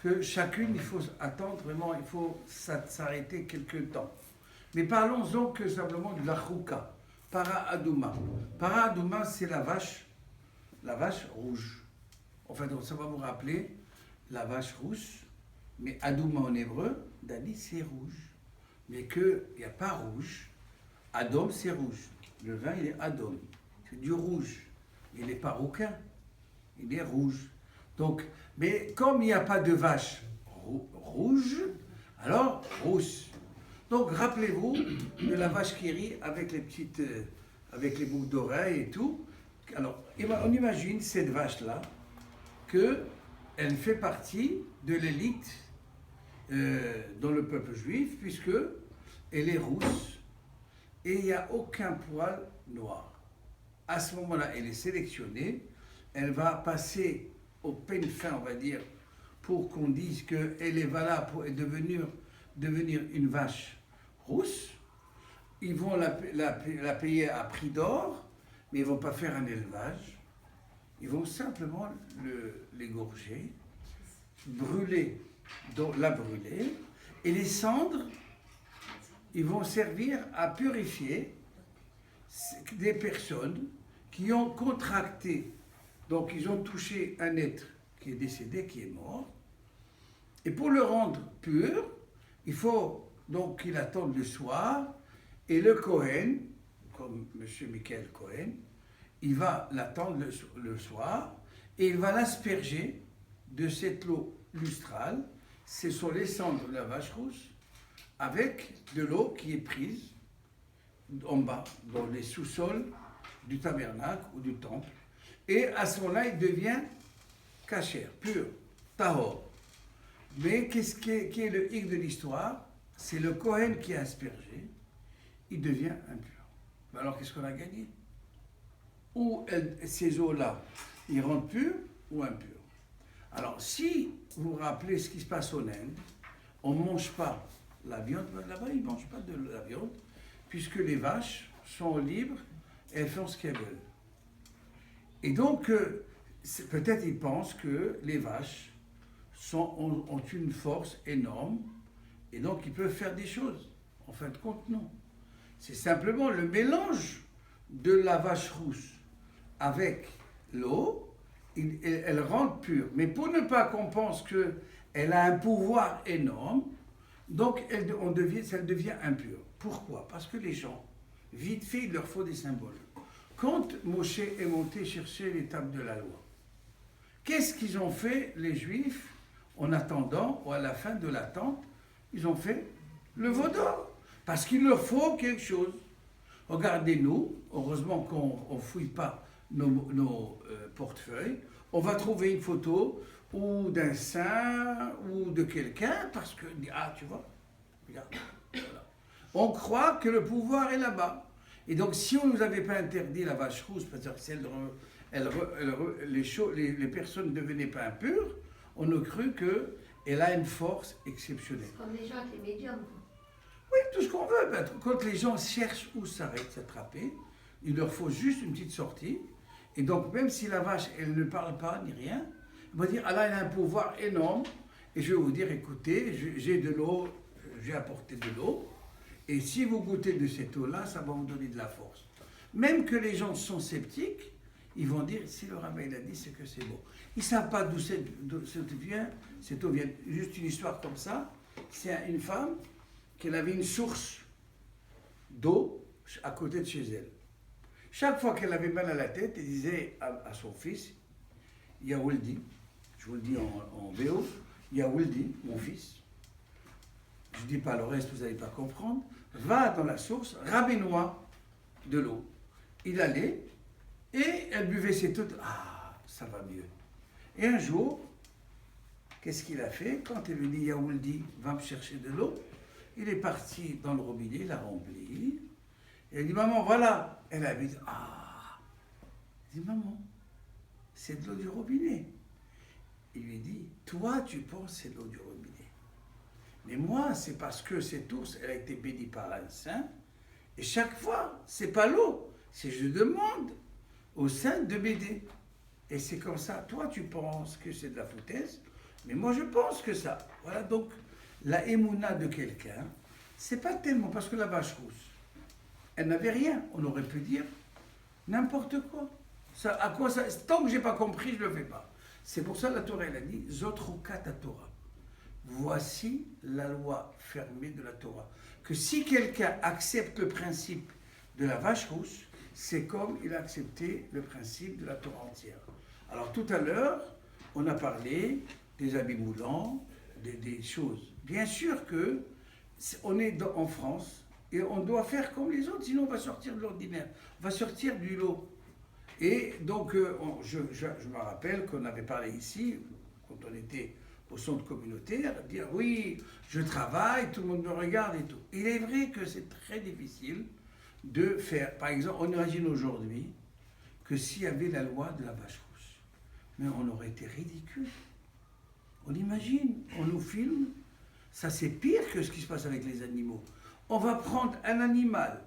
que chacune, il faut attendre vraiment, il faut s'arrêter quelques temps. Mais parlons donc que simplement de la chouka, para adouma. Para adouma, c'est la vache rouge. Enfin, donc, ça va vous rappeler la vache rousse, mais adouma en hébreu, Dani, c'est rouge. Mais qu'il n'y a pas rouge, Adom, c'est rouge. Le vin, il est Adom, c'est du rouge. Il n'est pas rouquin, il est rouge. Donc, mais comme il n'y a pas de vache rouge, alors rousse. Donc rappelez-vous de la vache qui rit avec les petites, avec les boucles d'oreilles et tout. Alors, on imagine cette vache-là qu'elle fait partie de l'élite dans le peuple juif, puisque elle est rousse et il n'y a aucun poil noir. À ce moment-là, elle est sélectionnée, elle va passer au peigne fin, on va dire, pour qu'on dise qu'elle est valable pour devenir une vache rousse. Ils vont la payer à prix d'or, mais ils ne vont pas faire un élevage. Ils vont simplement l'égorger, brûler donc la brûler, et les cendres, ils vont servir à purifier des personnes qui ont contracté, donc ils ont touché un être qui est décédé, qui est mort, et pour le rendre pur, il faut donc qu'il attende le soir, et le Cohen, comme M. Michael Cohen, il va l'attendre le soir, et il va l'asperger de cette eau lustrale, ce sont les cendres de la vache rousse, avec de l'eau qui est prise en bas, dans les sous-sols du tabernacle ou du temple. Et à ce moment-là, il devient kasher, pur, tahor. Mais qu'est-ce qui est le hic de l'histoire? C'est le Kohen qui est aspergé, il devient impur. Alors qu'est-ce qu'on a gagné? Ou ces eaux-là, ils rendent purs ou impurs. Alors si vous vous rappelez ce qui se passe en Inde, on ne mange pas la viande, là-bas ils ne mangent pas de la viande, puisque les vaches sont libres et elles font ce qu'elles veulent. Et donc, peut-être ils pensent que les vaches ont une force énorme, et donc ils peuvent faire des choses. En fin de compte, non. C'est simplement le mélange de la vache rousse avec l'eau, elle rend pure. Mais pour ne pas qu'on pense qu'elle a un pouvoir énorme, donc elle devient impure. Pourquoi? Parce que les gens, vite fait, il leur faut des symboles. Quand Moshe est monté chercher l'étape de la loi, qu'est-ce qu'ils ont fait, les Juifs, en attendant, ou à la fin de l'attente? Ils ont fait le veau d'or, parce qu'il leur faut quelque chose. Regardez-nous, heureusement qu'on ne fouille pas nos portefeuilles, on va trouver une photo ou d'un saint ou de quelqu'un, parce que, ah, tu vois, regarde, voilà. On croit que le pouvoir est là-bas. Et donc, si on ne nous avait pas interdit la vache rousse, parce que les personnes ne devenaient pas impures, on a cru qu'elle a une force exceptionnelle. C'est comme les gens avec les médiums. Oui, tout ce qu'on veut. Quand les gens cherchent où s'attraper, il leur faut juste une petite sortie. Et donc, même si la vache, elle ne parle pas ni rien, elle va dire, ah là, elle a un pouvoir énorme. Et je vais vous dire, écoutez, j'ai de l'eau, j'ai apporté de l'eau. Et si vous goûtez de cette eau-là, ça va vous donner de la force. Même que les gens sont sceptiques, ils vont dire, si le rabbin il a dit, c'est que c'est bon. Ils ne savent pas d'où vient, cette eau vient. Juste une histoire comme ça. C'est une femme qui avait une source d'eau à côté de chez elle. Chaque fois qu'elle avait mal à la tête, elle disait à son fils, Yawuldi, je vous le dis en VO, Yawuldi, mon fils, je ne dis pas le reste, vous n'allez pas comprendre, va dans la source, rabais-moi de l'eau. Il allait, et elle buvait cette eau, ah, ça va mieux. Et un jour, qu'est-ce qu'il a fait? Quand elle lui dit, Yawuldi, va me chercher de l'eau, il est parti dans le robinet, il a rempli, et elle dit, maman, voilà. Elle a dit, ah, elle dit, maman, c'est de l'eau du robinet. Il lui dit, toi, tu penses que c'est de l'eau du robinet. Mais moi, c'est parce que cette ours, elle a été bénie par un saint, et chaque fois, c'est pas l'eau, c'est je demande au saint de m'aider. Et c'est comme ça, toi, tu penses que c'est de la foutaise, mais moi, je pense que ça. Voilà, donc, la émouna de quelqu'un, c'est pas tellement parce que la vache rousse, elle n'avait rien, on aurait pu dire n'importe quoi. Ça, à quoi ça, tant que j'ai pas compris, je le fais pas. C'est pour ça la Torah, elle a dit Zotrukat Torah. Voici la loi fermée de la Torah. Que si quelqu'un accepte le principe de la vache rousse, c'est comme il a accepté le principe de la Torah entière. Alors tout à l'heure, on a parlé des habits moulants, des choses. Bien sûr que on est en France et on doit faire comme les autres, sinon on va sortir de l'ordinaire, on va sortir du lot. Et donc, je me rappelle qu'on avait parlé ici, quand on était au centre communautaire, dire oui, je travaille, tout le monde me regarde et tout. Il est vrai que c'est très difficile de faire. Par exemple, on imagine aujourd'hui que s'il y avait la loi de la vache rousse, mais on aurait été ridicule. On imagine, on nous filme, ça c'est pire que ce qui se passe avec les animaux. On va prendre un animal,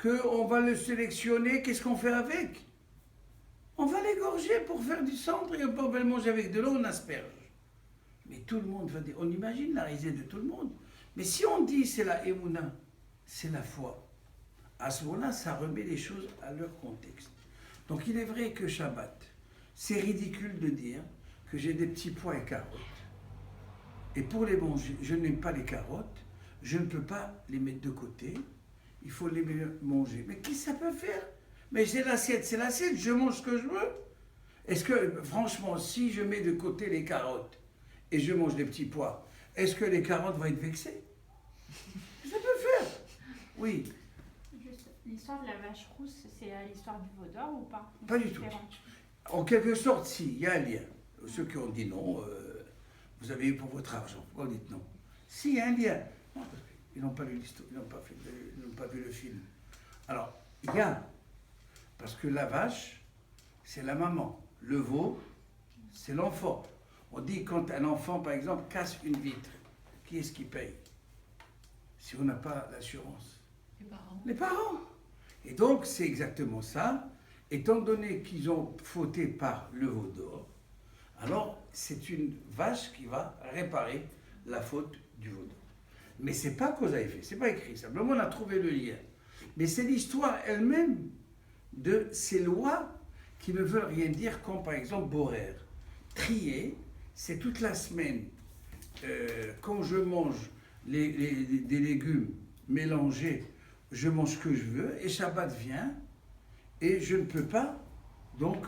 qu'on va le sélectionner, qu'est-ce qu'on fait avec? On va l'égorger pour faire du cendre et on va le manger avec de l'eau, on asperge. Mais tout le monde va dire, on imagine la risée de tout le monde. Mais si on dit c'est la émouna, c'est la foi, à ce moment-là, ça remet les choses à leur contexte. Donc il est vrai que Shabbat, c'est ridicule de dire que j'ai des petits pois et carottes. Et pour les manger, je n'aime pas les carottes, je ne peux pas les mettre de côté, il faut les manger. Mais qu'est-ce que ça peut faire? Mais c'est l'assiette, je mange ce que je veux. Est-ce que, franchement, si je mets de côté les carottes et je mange des petits pois, est-ce que les carottes vont être vexées? Ça peut faire. Oui. Juste, l'histoire de la vache rousse, c'est l'histoire du veau d'or ou pas? Pas du tout. En quelque sorte, si, il y a un lien. Ceux qui ont dit non, vous avez eu pour votre argent. Pourquoi vous dites non? Si, il y a un lien. Non, parce qu'ils n'ont pas lu l'histoire, ils n'ont pas vu le film. Alors, il y a, parce que la vache, c'est la maman. Le veau, c'est l'enfant. On dit quand un enfant, par exemple, casse une vitre, qui est-ce qui paye? Si on n'a pas l'assurance? Les parents. Les parents. Et donc, c'est exactement ça. Étant donné qu'ils ont fauté par le veau d'or, alors c'est une vache qui va réparer la faute du veau d'or. Mais c'est pas cause à effet, c'est pas écrit. Simplement, on a trouvé le lien. Mais c'est l'histoire elle-même de ces lois qui ne veulent rien dire, comme par exemple Borer. Trier, c'est toute la semaine, quand je mange des légumes mélangés, je mange ce que je veux, et Shabbat vient, et je ne peux pas, donc,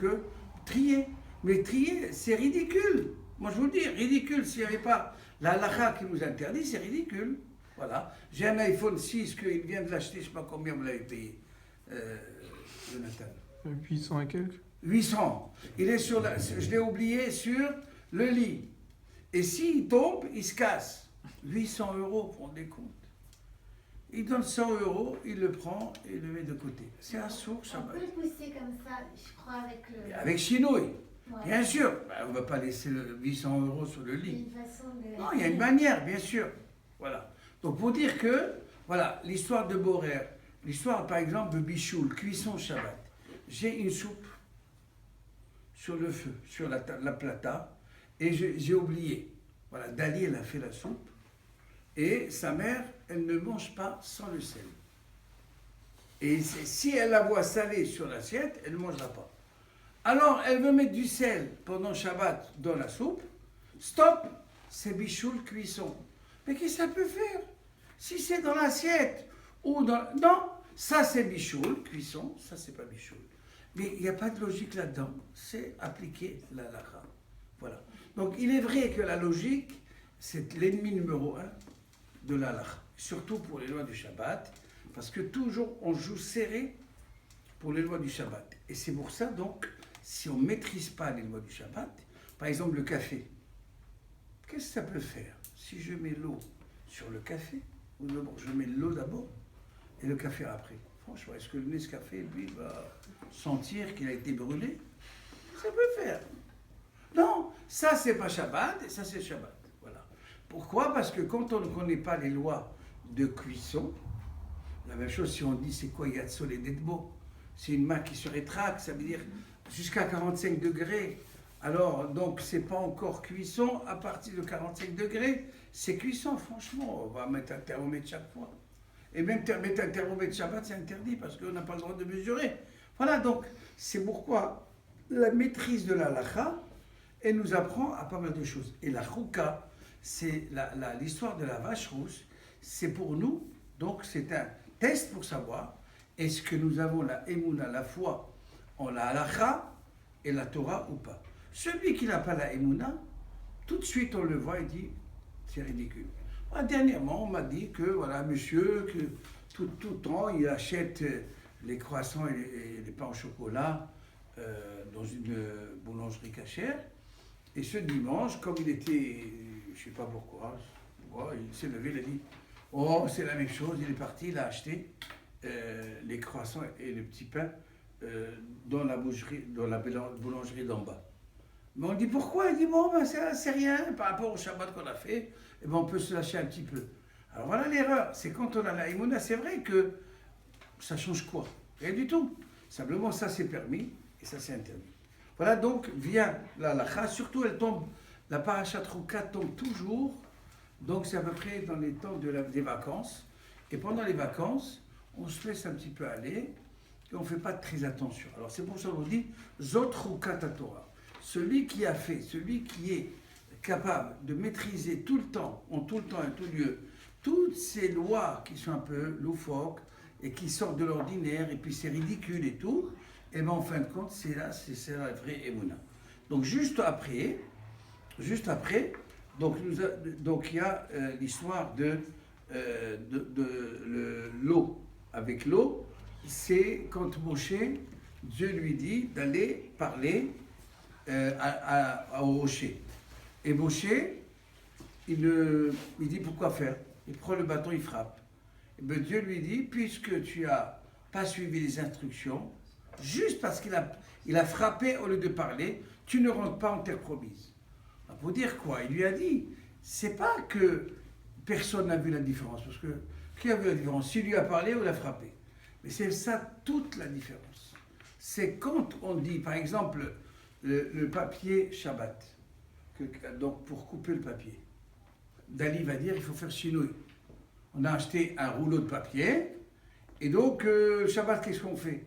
trier. Mais trier, c'est ridicule. Moi, je vous le dis, ridicule. S'il n'y avait pas la halakha qui nous interdit, c'est ridicule. Voilà. J'ai un iPhone 6 qu'il vient de l'acheter, je ne sais pas combien vous l'avez payé, Jonathan. 800 et quelques. 800. Il est sur je l'ai oublié sur le lit. Et s'il tombe, il se casse. 800 €, vous vous rendez compte? Il donne 100 €, il le prend et le met de côté. C'est un sourd, On Shabbat. peut le pousser comme ça, je crois, avec le. Avec chinouille, Ouais. bien sûr. Ben, on ne va pas laisser 800 € sur le Il y a lit. une façon de. Non, il y a une manière, bien sûr. Voilà. Donc, pour dire que, voilà, l'histoire de Borer, l'histoire, par exemple, de Bichoul, cuisson Shabbat. J'ai une soupe sur le feu, sur la plata, et j'ai oublié. Voilà, Dali, elle a fait la soupe, et sa mère, elle ne mange pas sans le sel. Et si elle la voit salée sur l'assiette, elle ne mangera pas. Alors, elle veut mettre du sel pendant Shabbat dans la soupe. Stop, c'est bichoul cuisson. Mais qu'est-ce que ça peut faire? Si c'est dans l'assiette ou dans... Non, ça c'est bichoul cuisson, ça c'est pas bichoul. Mais il n'y a pas de logique là-dedans. C'est appliquer la halakha. Voilà. Donc, il est vrai que la logique, c'est l'ennemi numéro 1 de la halakha. Surtout pour les lois du Shabbat. Parce que toujours, on joue serré pour les lois du Shabbat. Et c'est pour ça, donc, si on ne maîtrise pas les lois du Shabbat, par exemple le café, qu'est-ce que ça peut faire? Si je mets l'eau sur le café, ou d'abord je mets l'eau d'abord, et le café après. Franchement, est-ce que le Nescafé, lui, va sentir qu'il a été brûlé? Ça peut faire. Non, ça, c'est pas Shabbat, et ça, c'est Shabbat. Voilà. Pourquoi? Parce que quand on ne connaît pas les lois de cuisson, la même chose si on dit c'est quoi Yatsol et Dedbo, c'est une main qui se rétracte, ça veut dire jusqu'à 45 degrés. Alors, donc, c'est pas encore cuisson, à partir de 45 degrés, c'est cuisson, franchement, on va mettre un thermomètre chaque fois. Et même mettre un thermomètre Shabbat, c'est interdit, parce qu'on n'a pas le droit de mesurer. Voilà, donc, c'est pourquoi la maîtrise de la halakha, elle nous apprend à pas mal de choses. Et la chouka, c'est l'histoire de la vache rousse, c'est pour nous, donc c'est un test pour savoir est-ce que nous avons la émouna, la foi en la halakha et la Torah ou pas. Celui qui n'a pas la émouna, tout de suite on le voit et dit c'est ridicule. Moi, dernièrement, on m'a dit que voilà, monsieur, que tout le temps il achète les croissants et les pains au chocolat dans une boulangerie cachère. Et ce dimanche, comme il était, je ne sais pas pourquoi, il s'est levé, il a dit oh, c'est la même chose, il est parti, il a acheté les croissants et les petits pains dans la boulangerie d'en bas. Mais on dit pourquoi? Il dit bon, ben, c'est rien par rapport au Shabbat qu'on a fait, et ben, on peut se lâcher un petit peu. Alors voilà l'erreur, c'est quand on a la émouna, c'est vrai que ça change quoi? Rien du tout. Simplement, ça c'est permis et ça c'est interdit. Voilà donc vient la halakha, surtout elle tombe La parachat Rouka tombe toujours, donc c'est à peu près dans les temps des vacances. Et pendant les vacances, on se laisse un petit peu aller et on ne fait pas très attention. Alors c'est pour ça qu'on dit Zot Rouka Torah. Celui qui a fait, celui qui est capable de maîtriser tout le temps, en tout le temps et tout lieu, toutes ces lois qui sont un peu loufoques et qui sortent de l'ordinaire et puis c'est ridicule et tout, et bien en fin de compte, c'est la vraie Emouna. Donc juste après, donc il y a l'histoire de l'eau. Avec l'eau, c'est quand Moshe, Dieu lui dit d'aller parler au rocher. Et Moshe, il dit pourquoi faire? Il prend le bâton, il frappe. Et bien Dieu lui dit, puisque tu n'as pas suivi les instructions, juste parce qu'il a frappé au lieu de parler, tu ne rentres pas en terre promise. Pour dire quoi? Il lui a dit, c'est pas que personne n'a vu la différence, parce que qui a vu la différence? S'il lui a parlé ou l'a frappé. Mais c'est ça toute la différence. C'est quand on dit, par exemple, le papier Shabbat, donc pour couper le papier, Dali va dire il faut faire chinouille. On a acheté un rouleau de papier, et donc Shabbat, qu'est-ce qu'on fait?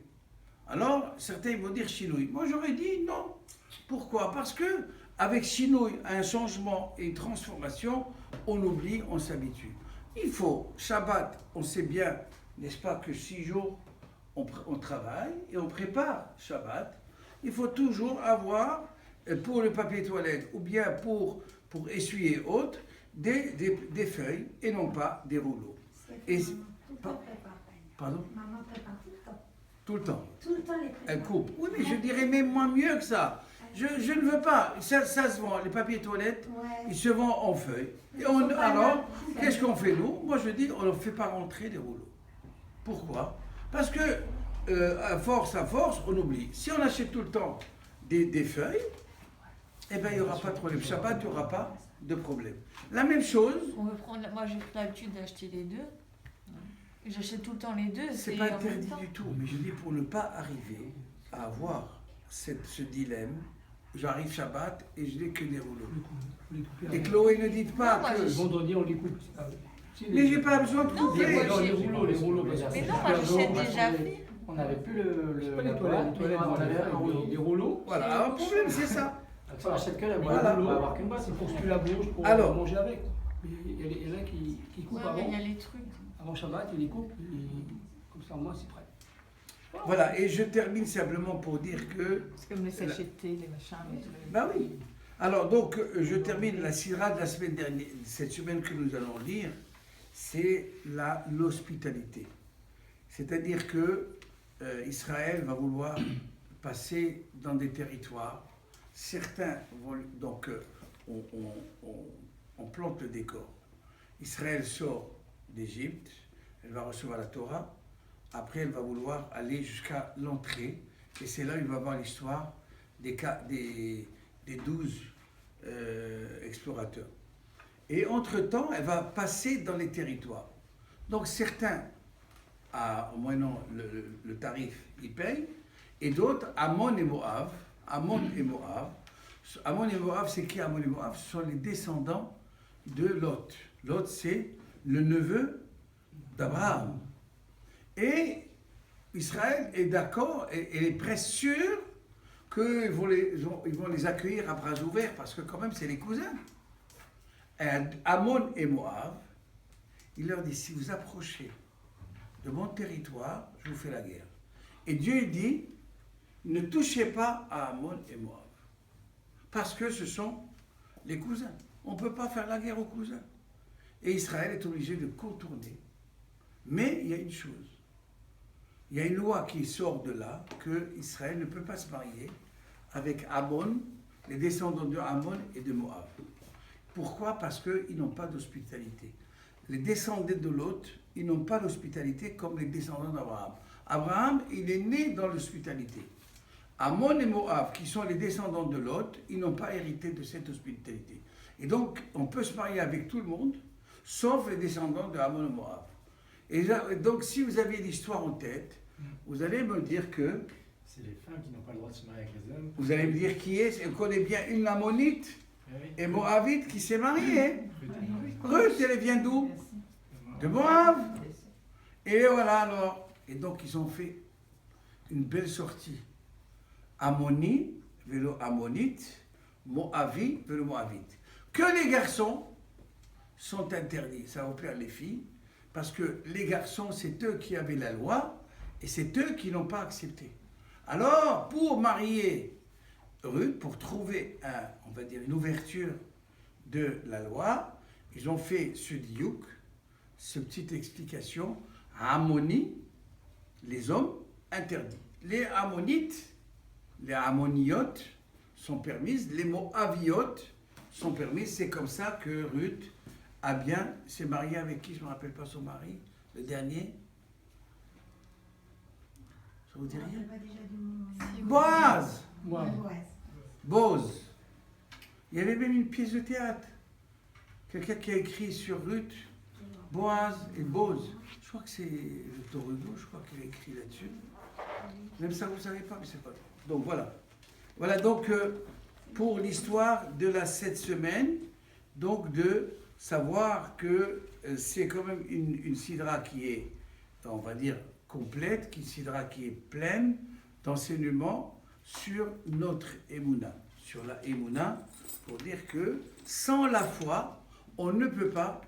Alors, certains vont dire chinouille. Moi, j'aurais dit non. Pourquoi? Parce que avec chinouille, un changement et une transformation, on oublie, on s'habitue. Il faut, Shabbat, on sait bien, n'est-ce pas, que 6 jours, on travaille et on prépare Shabbat. Il faut toujours avoir, pour le papier toilette ou bien pour essuyer autres, des feuilles et non pas des rouleaux. Et Tout le temps prépare. pardon? Maman prépare tout le temps. Tout le temps. Tout le temps les prépare. Elle coupe. Oui, mais je dirais même moins mieux que ça. Je ne veux pas. Ça se vend. Les papiers toilettes, Ouais. ils se vendent en feuilles. Et alors, qu'est-ce qu'on fait nous? Moi, je dis, on ne fait pas rentrer des rouleaux. Pourquoi? Parce que, à force, on oublie. Si on achète tout le temps des feuilles, eh bien, il n'y aura pas de problème. Shabbat, il n'y aura pas de problème. La même chose, On veut prendre, moi j'ai pris l'habitude d'acheter les deux. Et j'achète tout le temps les deux. c'est en pas même interdit temps. du tout. Mais je dis, pour ne pas arriver à avoir ce dilemme, j'arrive Shabbat et je n'ai que des rouleaux. Et Chloé, ne dites pas Non, moi, que... je- Vendredi, on les coupe. Mais j'ai pas besoin de Non, couper. mais moi, Non, j'ai- les rouleaux. Mais non, moi j'achète déjà fait. On n'avait plus C'est pas la les boîte, toilettes, on avait des rouleaux. Voilà, un problème, c'est ça. on n'achète que la boîte, Voilà. on va avoir qu'une boîte. C'est pour que tu la bouges, pour Alors. manger avec. Il y en a qui coupent Ouais, mais il y a avant. les trucs. Avant Shabbat, ils les coupent. Comme ça, au moins, c'est prêt. Voilà, et je termine simplement pour dire que... C'est comme les sachets de thé, les machins, les trucs. Ben oui. Alors donc, je termine la sira de la semaine dernière, cette semaine que nous allons lire, c'est l'hospitalité. C'est-à-dire que Israël va vouloir passer dans des territoires. Certains vont... Donc, on plante le décor. Israël sort d'Égypte, elle va recevoir la Torah. Après, elle va vouloir aller jusqu'à l'entrée. Et c'est là où il va voir l'histoire des 12 explorateurs. Et entre-temps, elle va passer dans les territoires. Donc certains, en moyennant le tarif, ils payent. Et d'autres, Ammon et Moab. Ammon et Moab. Ammon et Moab, c'est qui Ammon et Moab? Ce sont les descendants de Lot. Lot, c'est le neveu d'Abraham. Et Israël est d'accord et est presque sûr qu'ils vont les accueillir à bras ouverts parce que quand même c'est les cousins. Et Ammon et Moab, il leur dit, si vous approchez de mon territoire, je vous fais la guerre. Et Dieu dit, ne touchez pas à Ammon et Moab. Parce que ce sont les cousins. On ne peut pas faire la guerre aux cousins. Et Israël est obligé de contourner. Mais il y a une chose. Il y a une loi qui sort de là, que Israël ne peut pas se marier avec Ammon, les descendants de Ammon et de Moab. Pourquoi? Parce qu'ils n'ont pas d'hospitalité. Les descendants de Lot, ils n'ont pas d'hospitalité comme les descendants d'Abraham. Abraham, il est né dans l'hospitalité. Ammon et Moab, qui sont les descendants de Lot, ils n'ont pas hérité de cette hospitalité. Et donc, on peut se marier avec tout le monde, sauf les descendants de Ammon et Moab. Et donc, si vous avez l'histoire en tête, vous allez me dire que... C'est les femmes qui n'ont pas le droit de se marier avec les hommes. Vous allez me dire qui est. On connaît bien une Ammonite. et Moabite qui s'est mariée. Ruth, elle vient d'où? De Moab. Et voilà alors. Et donc ils ont fait une belle sortie. Ammoni, vélo ammonite, Moavi, vélo moabite. Que les garçons sont interdits. Ça va plaire les filles, parce que les garçons, c'est eux qui avaient la loi, et c'est eux qui n'ont pas accepté. Alors, pour marier Ruth, pour trouver, on va dire, une ouverture de la loi, ils ont fait ce diouk, cette petite explication, Ammoni, les hommes interdits. Les Ammonites, les Ammoniotes sont permises, les Moabiotes sont permises. C'est comme ça que Ruth s'est mariée avec qui? Je ne me rappelle pas son mari, le dernier. Ça vous dit On rien? va déjà du Boaz. Moi, Boz. Il y avait même une pièce de théâtre. Quelqu'un qui a écrit sur Ruth, Boaz et Boz. Je crois que c'est Victor Hugo, je crois qu'il a écrit là-dessus. Même ça, vous ne savez pas, mais c'est pas grave. Donc voilà. Voilà donc pour l'histoire de la 7 semaines, donc de savoir que c'est quand même une sidra qui est, on va dire, complète, une sidra qui est pleine d'enseignements sur notre Emouna, sur la Emouna, pour dire que sans la foi, on ne peut pas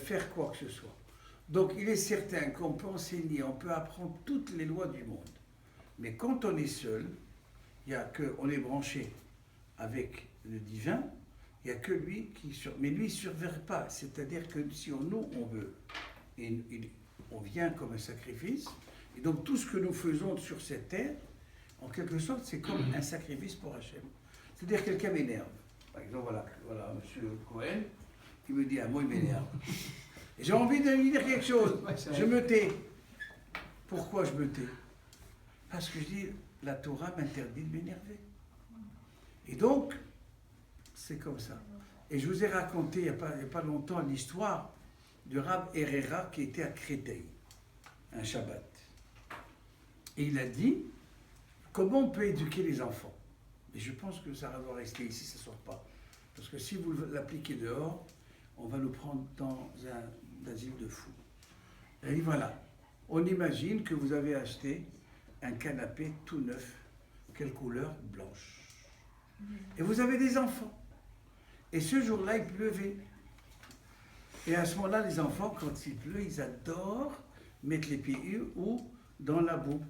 faire quoi que ce soit. Donc il est certain qu'on peut enseigner, on peut apprendre toutes les lois du monde. Mais quand on est seul, on est branché avec le divin, il n'y a que lui qui mais lui ne surveille pas. C'est-à-dire que si nous on veut, on vient comme un sacrifice, et donc tout ce que nous faisons sur cette terre, en quelque sorte, c'est comme un sacrifice pour Hachem. C'est-à-dire quelqu'un m'énerve. Par exemple, voilà, M. Cohen, qui me dit un mot, il m'énerve. Et j'ai envie de lui dire quelque chose. Je me tais. Pourquoi je me tais? Parce que je dis, la Torah m'interdit de m'énerver. Et donc, c'est comme ça. Et je vous ai raconté il n'y a pas longtemps l'histoire du Rav Herrera qui était à Créteil, un Shabbat. Et il a dit, comment on peut éduquer les enfants? Et je pense que ça va rester ici, ça ne sort pas. Parce que si vous l'appliquez dehors, on va nous prendre dans un asile de fous. Et voilà, on imagine que vous avez acheté un canapé tout neuf, quelle couleur? Blanche. Et vous avez des enfants. Et ce jour-là, il pleuvait. Et à ce moment-là, les enfants, quand il pleut, ils adorent mettre les pieds ou dans la boue.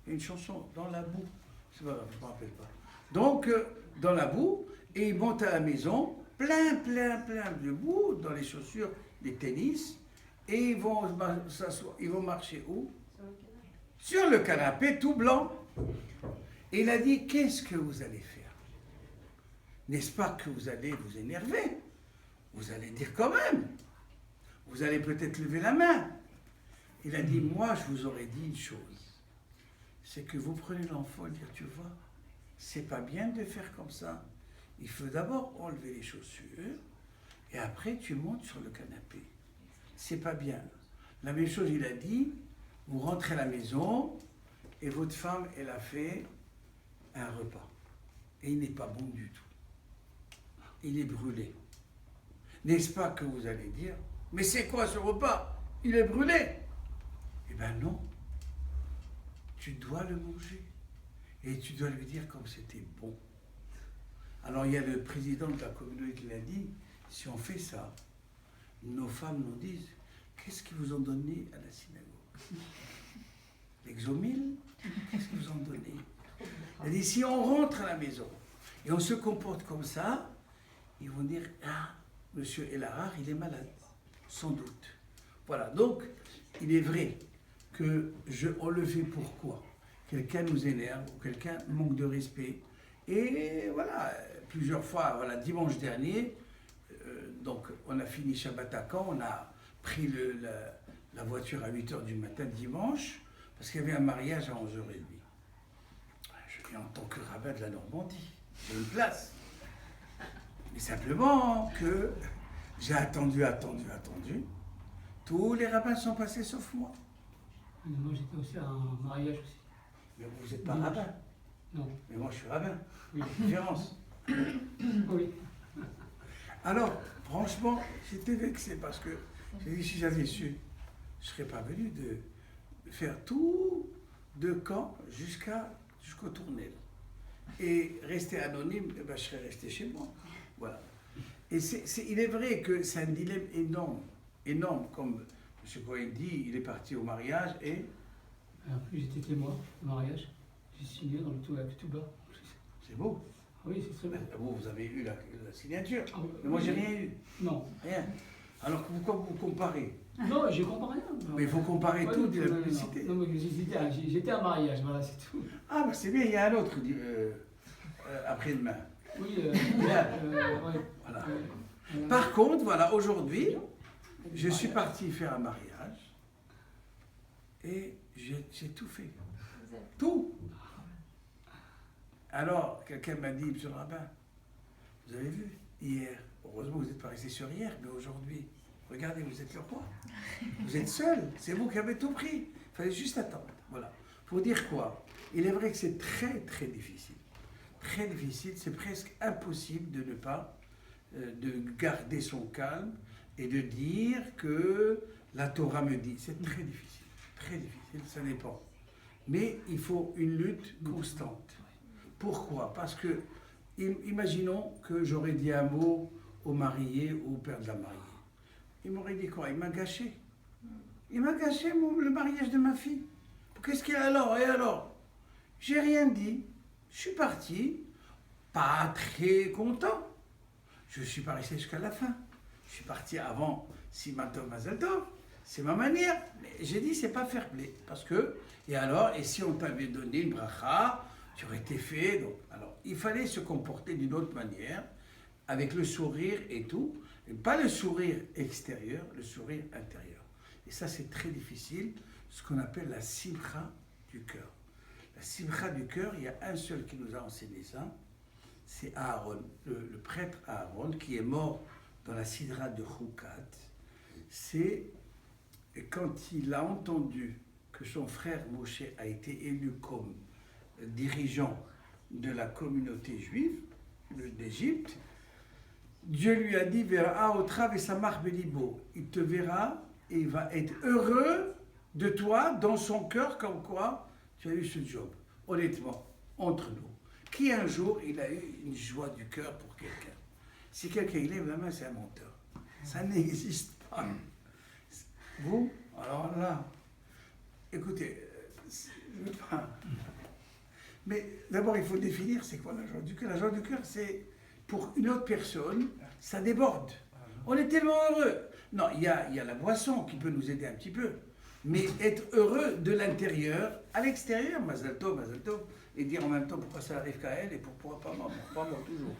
Il y a une chanson, dans la boue. C'est pas grave, je ne me rappelle pas. Donc, dans la boue, et ils montent à la maison, plein de boue, dans les chaussures, les tennis, et ils vont marcher où? Sur le canapé, tout blanc. Et il a dit, qu'est-ce que vous allez faire? N'est-ce pas que vous allez vous énerver? Vous allez dire quand même. Vous allez peut-être lever la main. Il a dit, moi, je vous aurais dit une chose. C'est que vous prenez l'enfant et dire, tu vois, c'est pas bien de faire comme ça. Il faut d'abord enlever les chaussures et après tu montes sur le canapé. C'est pas bien. La même chose, il a dit, vous rentrez à la maison et votre femme, elle a fait un repas. Et il n'est pas bon du tout. Il est brûlé. N'est-ce pas que vous allez dire, mais c'est quoi ce repas? Il est brûlé. Eh bien non. Tu dois le manger. Et tu dois lui dire comme c'était bon. Alors il y a le président de la communauté qui l'a dit, si on fait ça, nos femmes nous disent, qu'est-ce qu'ils vous ont donné à la synagogue? L'exomile? Qu'est-ce qu'ils vous ont donné? Il a dit, si on rentre à la maison et on se comporte comme ça, ils vont dire, ah, monsieur Elarar, il est malade, sans doute. Voilà, donc il est vrai on le fait pourquoi? Quelqu'un nous énerve, ou quelqu'un manque de respect. Et voilà, plusieurs fois, voilà, dimanche dernier, donc on a fini Shabbat à Caen, on a pris la voiture à 8h du matin dimanche, parce qu'il y avait un mariage à 11h30. Je viens en tant que rabbin de la Normandie, j'ai une place. Mais simplement que j'ai attendu. Tous les rabbins sont passés sauf moi. moi j'étais aussi à un mariage aussi. Mais vous n'êtes pas rabbin. Non. Mais moi, je suis rabbin. Oui. Différence. Oui. Alors, franchement, j'étais vexé parce que j'ai dit, si j'avais su, je ne serais pas venu de faire tout de Caen jusqu'au Tournel. Et rester anonyme, eh ben, je serais resté chez moi. Voilà. Et il est vrai que c'est un dilemme énorme, énorme, comme M. Cohen dit, il est parti au mariage et Après, j'étais témoin au mariage. J'ai signé dans le tout bas. c'est beau. Oui, c'est très beau. Vous avez eu la signature. Ah, oui. Mais moi, j'ai rien eu. Non. Rien. Alors pourquoi vous comparez? Non, j'ai comparé rien. Mais il faut comparer Ouais, tout, non, dit la non, non, publicité. non, mais j'étais à un mariage, voilà, c'est tout. Ah, bah c'est bien, il y a un autre après-demain. Oui, Bien. ouais. Voilà. Voilà. Par contre, voilà, aujourd'hui, je suis parti faire un mariage et j'ai tout fait. Tout. Alors, quelqu'un m'a dit, monsieur le rabbin, vous avez vu, hier, heureusement vous n'êtes pas resté sur hier, mais aujourd'hui, regardez, vous êtes le roi. Vous êtes seul, c'est vous qui avez tout pris. Il fallait juste attendre. Voilà. Pour dire quoi? Il est vrai que c'est très, très difficile. Très difficile, c'est presque impossible de ne pas, de garder son calme et de dire que la Torah me dit. C'est très difficile, ça dépend. Mais il faut une lutte constante. Pourquoi? Parce que, imaginons que j'aurais dit un mot au marié ou au père de la mariée. Il m'aurait dit quoi? Il m'a gâché. Il m'a gâché le mariage de ma fille. Qu'est-ce qu'il y a alors? Et alors? J'ai rien dit. Je suis parti, pas très content. Je ne suis pas resté jusqu'à la fin. Je suis parti avant Siman Tov Mazel Tov. C'est ma manière. Mais j'ai dit, c'est pas fair play. Parce que, et alors, et si on t'avait donné une bracha, tu aurais été fait. Donc, alors, il fallait se comporter d'une autre manière, avec le sourire et tout. Et pas le sourire extérieur, le sourire intérieur. Et ça, c'est très difficile, ce qu'on appelle la simcha du cœur. La simcha du cœur, il y a un seul qui nous a enseigné ça, c'est Aaron, le prêtre Aaron, qui est mort dans la sidra de Choukat. C'est quand il a entendu que son frère Moshe a été élu comme dirigeant de la communauté juive d'Égypte, Dieu lui a dit, Vera Otrav et Samar Belibo, il te verra et il va être heureux de toi dans son cœur, comme quoi tu as eu ce job. Honnêtement, entre nous. Qui un jour, il a eu une joie du cœur pour quelqu'un? Si quelqu'un lève la main, c'est un menteur. Ça n'existe pas. Vous, alors là, écoutez, je veux pas. Mais d'abord, il faut définir c'est quoi la joie du cœur. La joie du cœur, c'est pour une autre personne, ça déborde. On est tellement heureux. Non, il y a la boisson qui peut nous aider un petit peu. Mais être heureux de l'intérieur à l'extérieur, Mazel Tov, et dire en même temps pourquoi ça arrive qu'à elle et pourquoi pas moi toujours.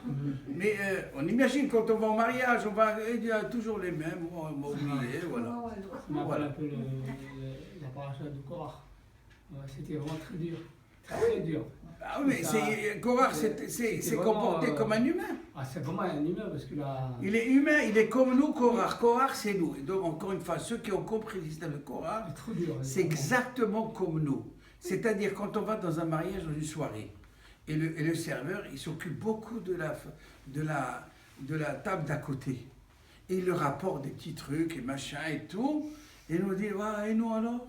Mais on imagine quand on va au mariage, on va il y a toujours les mêmes, on m'a oublié, voilà. Ça me rappelle un peu la paracha de Korach. Ouais, c'était vraiment très dur. Très dur. Ah oui, mais Korach c'est comporté comme un humain. Ah, c'est vraiment un humain parce que là. Il est humain, il est comme nous, Korach. Korach, c'est nous. Et donc, encore une fois, ceux qui ont compris l'histoire de Korach, C'est trop dur. c'est exactement comme nous. C'est-à-dire, quand on va dans un mariage, dans une soirée, et le serveur, il s'occupe beaucoup de la table d'à côté. Et il leur apporte des petits trucs et machin et tout. Et il nous dit, ouais, et nous alors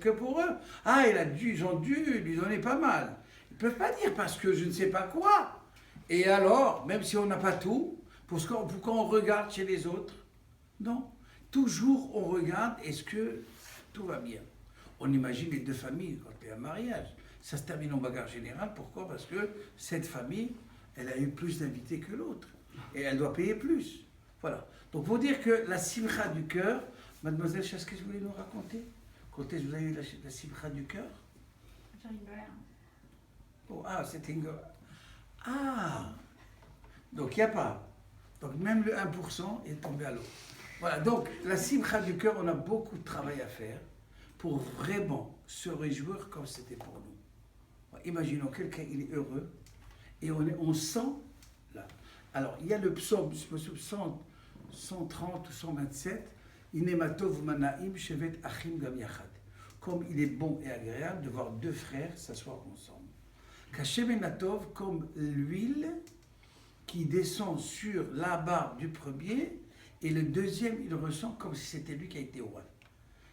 que pour eux. Ah, ils ont dû lui donner pas mal. Ils ne peuvent pas dire parce que je ne sais pas quoi. Et alors, même si on n'a pas tout, pourquoi on regarde chez les autres? Non. Toujours on regarde, est-ce que tout va bien? On imagine les deux familles quand il y a un mariage. Ça se termine en bagarre générale. Pourquoi? Parce que cette famille, elle a eu plus d'invités que l'autre. Et elle doit payer plus. Voilà. Donc, pour dire que la simcha du cœur, mademoiselle, qu'est-ce que vous voulez nous raconter? Quand est-ce que vous avez eu la simcha du cœur? Je rigolais. Oh, ah, c'était une... Ah! Donc, il n'y a pas. Donc, même le 1% est tombé à l'eau. Voilà. Donc, la simcha du cœur, on a beaucoup de travail à faire pour vraiment se réjouir comme c'était pour nous. Imaginons quelqu'un, il est heureux et on sent là. Alors, il y a le psaume 130 ou 127, Inematov manaim shevet achim gam yachad. Comme il est bon et agréable de voir deux frères s'asseoir ensemble. Kashemenatov, comme l'huile qui descend sur la barbe du premier, et le deuxième, il ressent comme si c'était lui qui a été oint.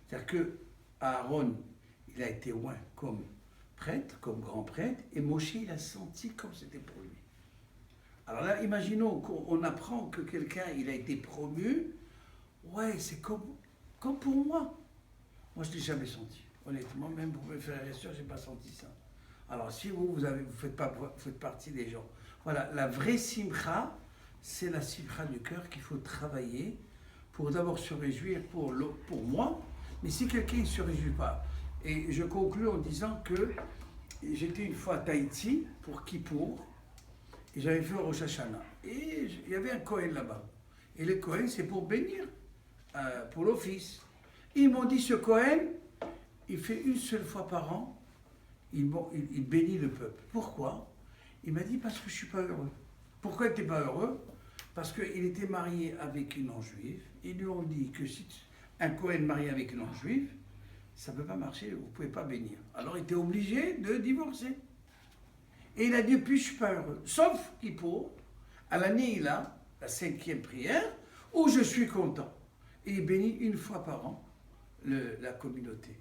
C'est-à-dire que Aaron, il a été oint comme prêtre, comme grand prêtre, et Moshe, il a senti comme c'était pour lui. Alors là, imaginons qu'on apprend que quelqu'un, il a été promu, ouais, c'est comme pour moi. Moi, je ne l'ai jamais senti. Honnêtement, même pour mes frères et sœurs, je n'ai pas senti ça. Alors, si vous faites partie des gens. Voilà, la vraie simcha, c'est la simcha du cœur qu'il faut travailler pour d'abord se réjouir pour moi, mais si quelqu'un ne se réjouit pas. Et je conclue en disant que j'étais une fois à Tahiti pour Kippour, et j'avais fait Rosh Hashanah. Et il y avait un Kohen là-bas. Et le Kohen, c'est pour bénir, pour l'office. Ils m'ont dit, ce Kohen, il fait une seule fois par an, il bénit le peuple. Pourquoi? Il m'a dit, parce que je ne suis pas heureux. Pourquoi il n'était pas heureux? Parce qu'il était marié avec une non-juive. Ils lui ont dit que si un Kohen marié avec une non-juive, ça ne peut pas marcher, vous ne pouvez pas bénir. Alors il était obligé de divorcer. Et il a dit, puis je ne suis pas heureux. Sauf Kippour, à l'année il a la 5e prière, où je suis content. Et il bénit une fois par an la communauté.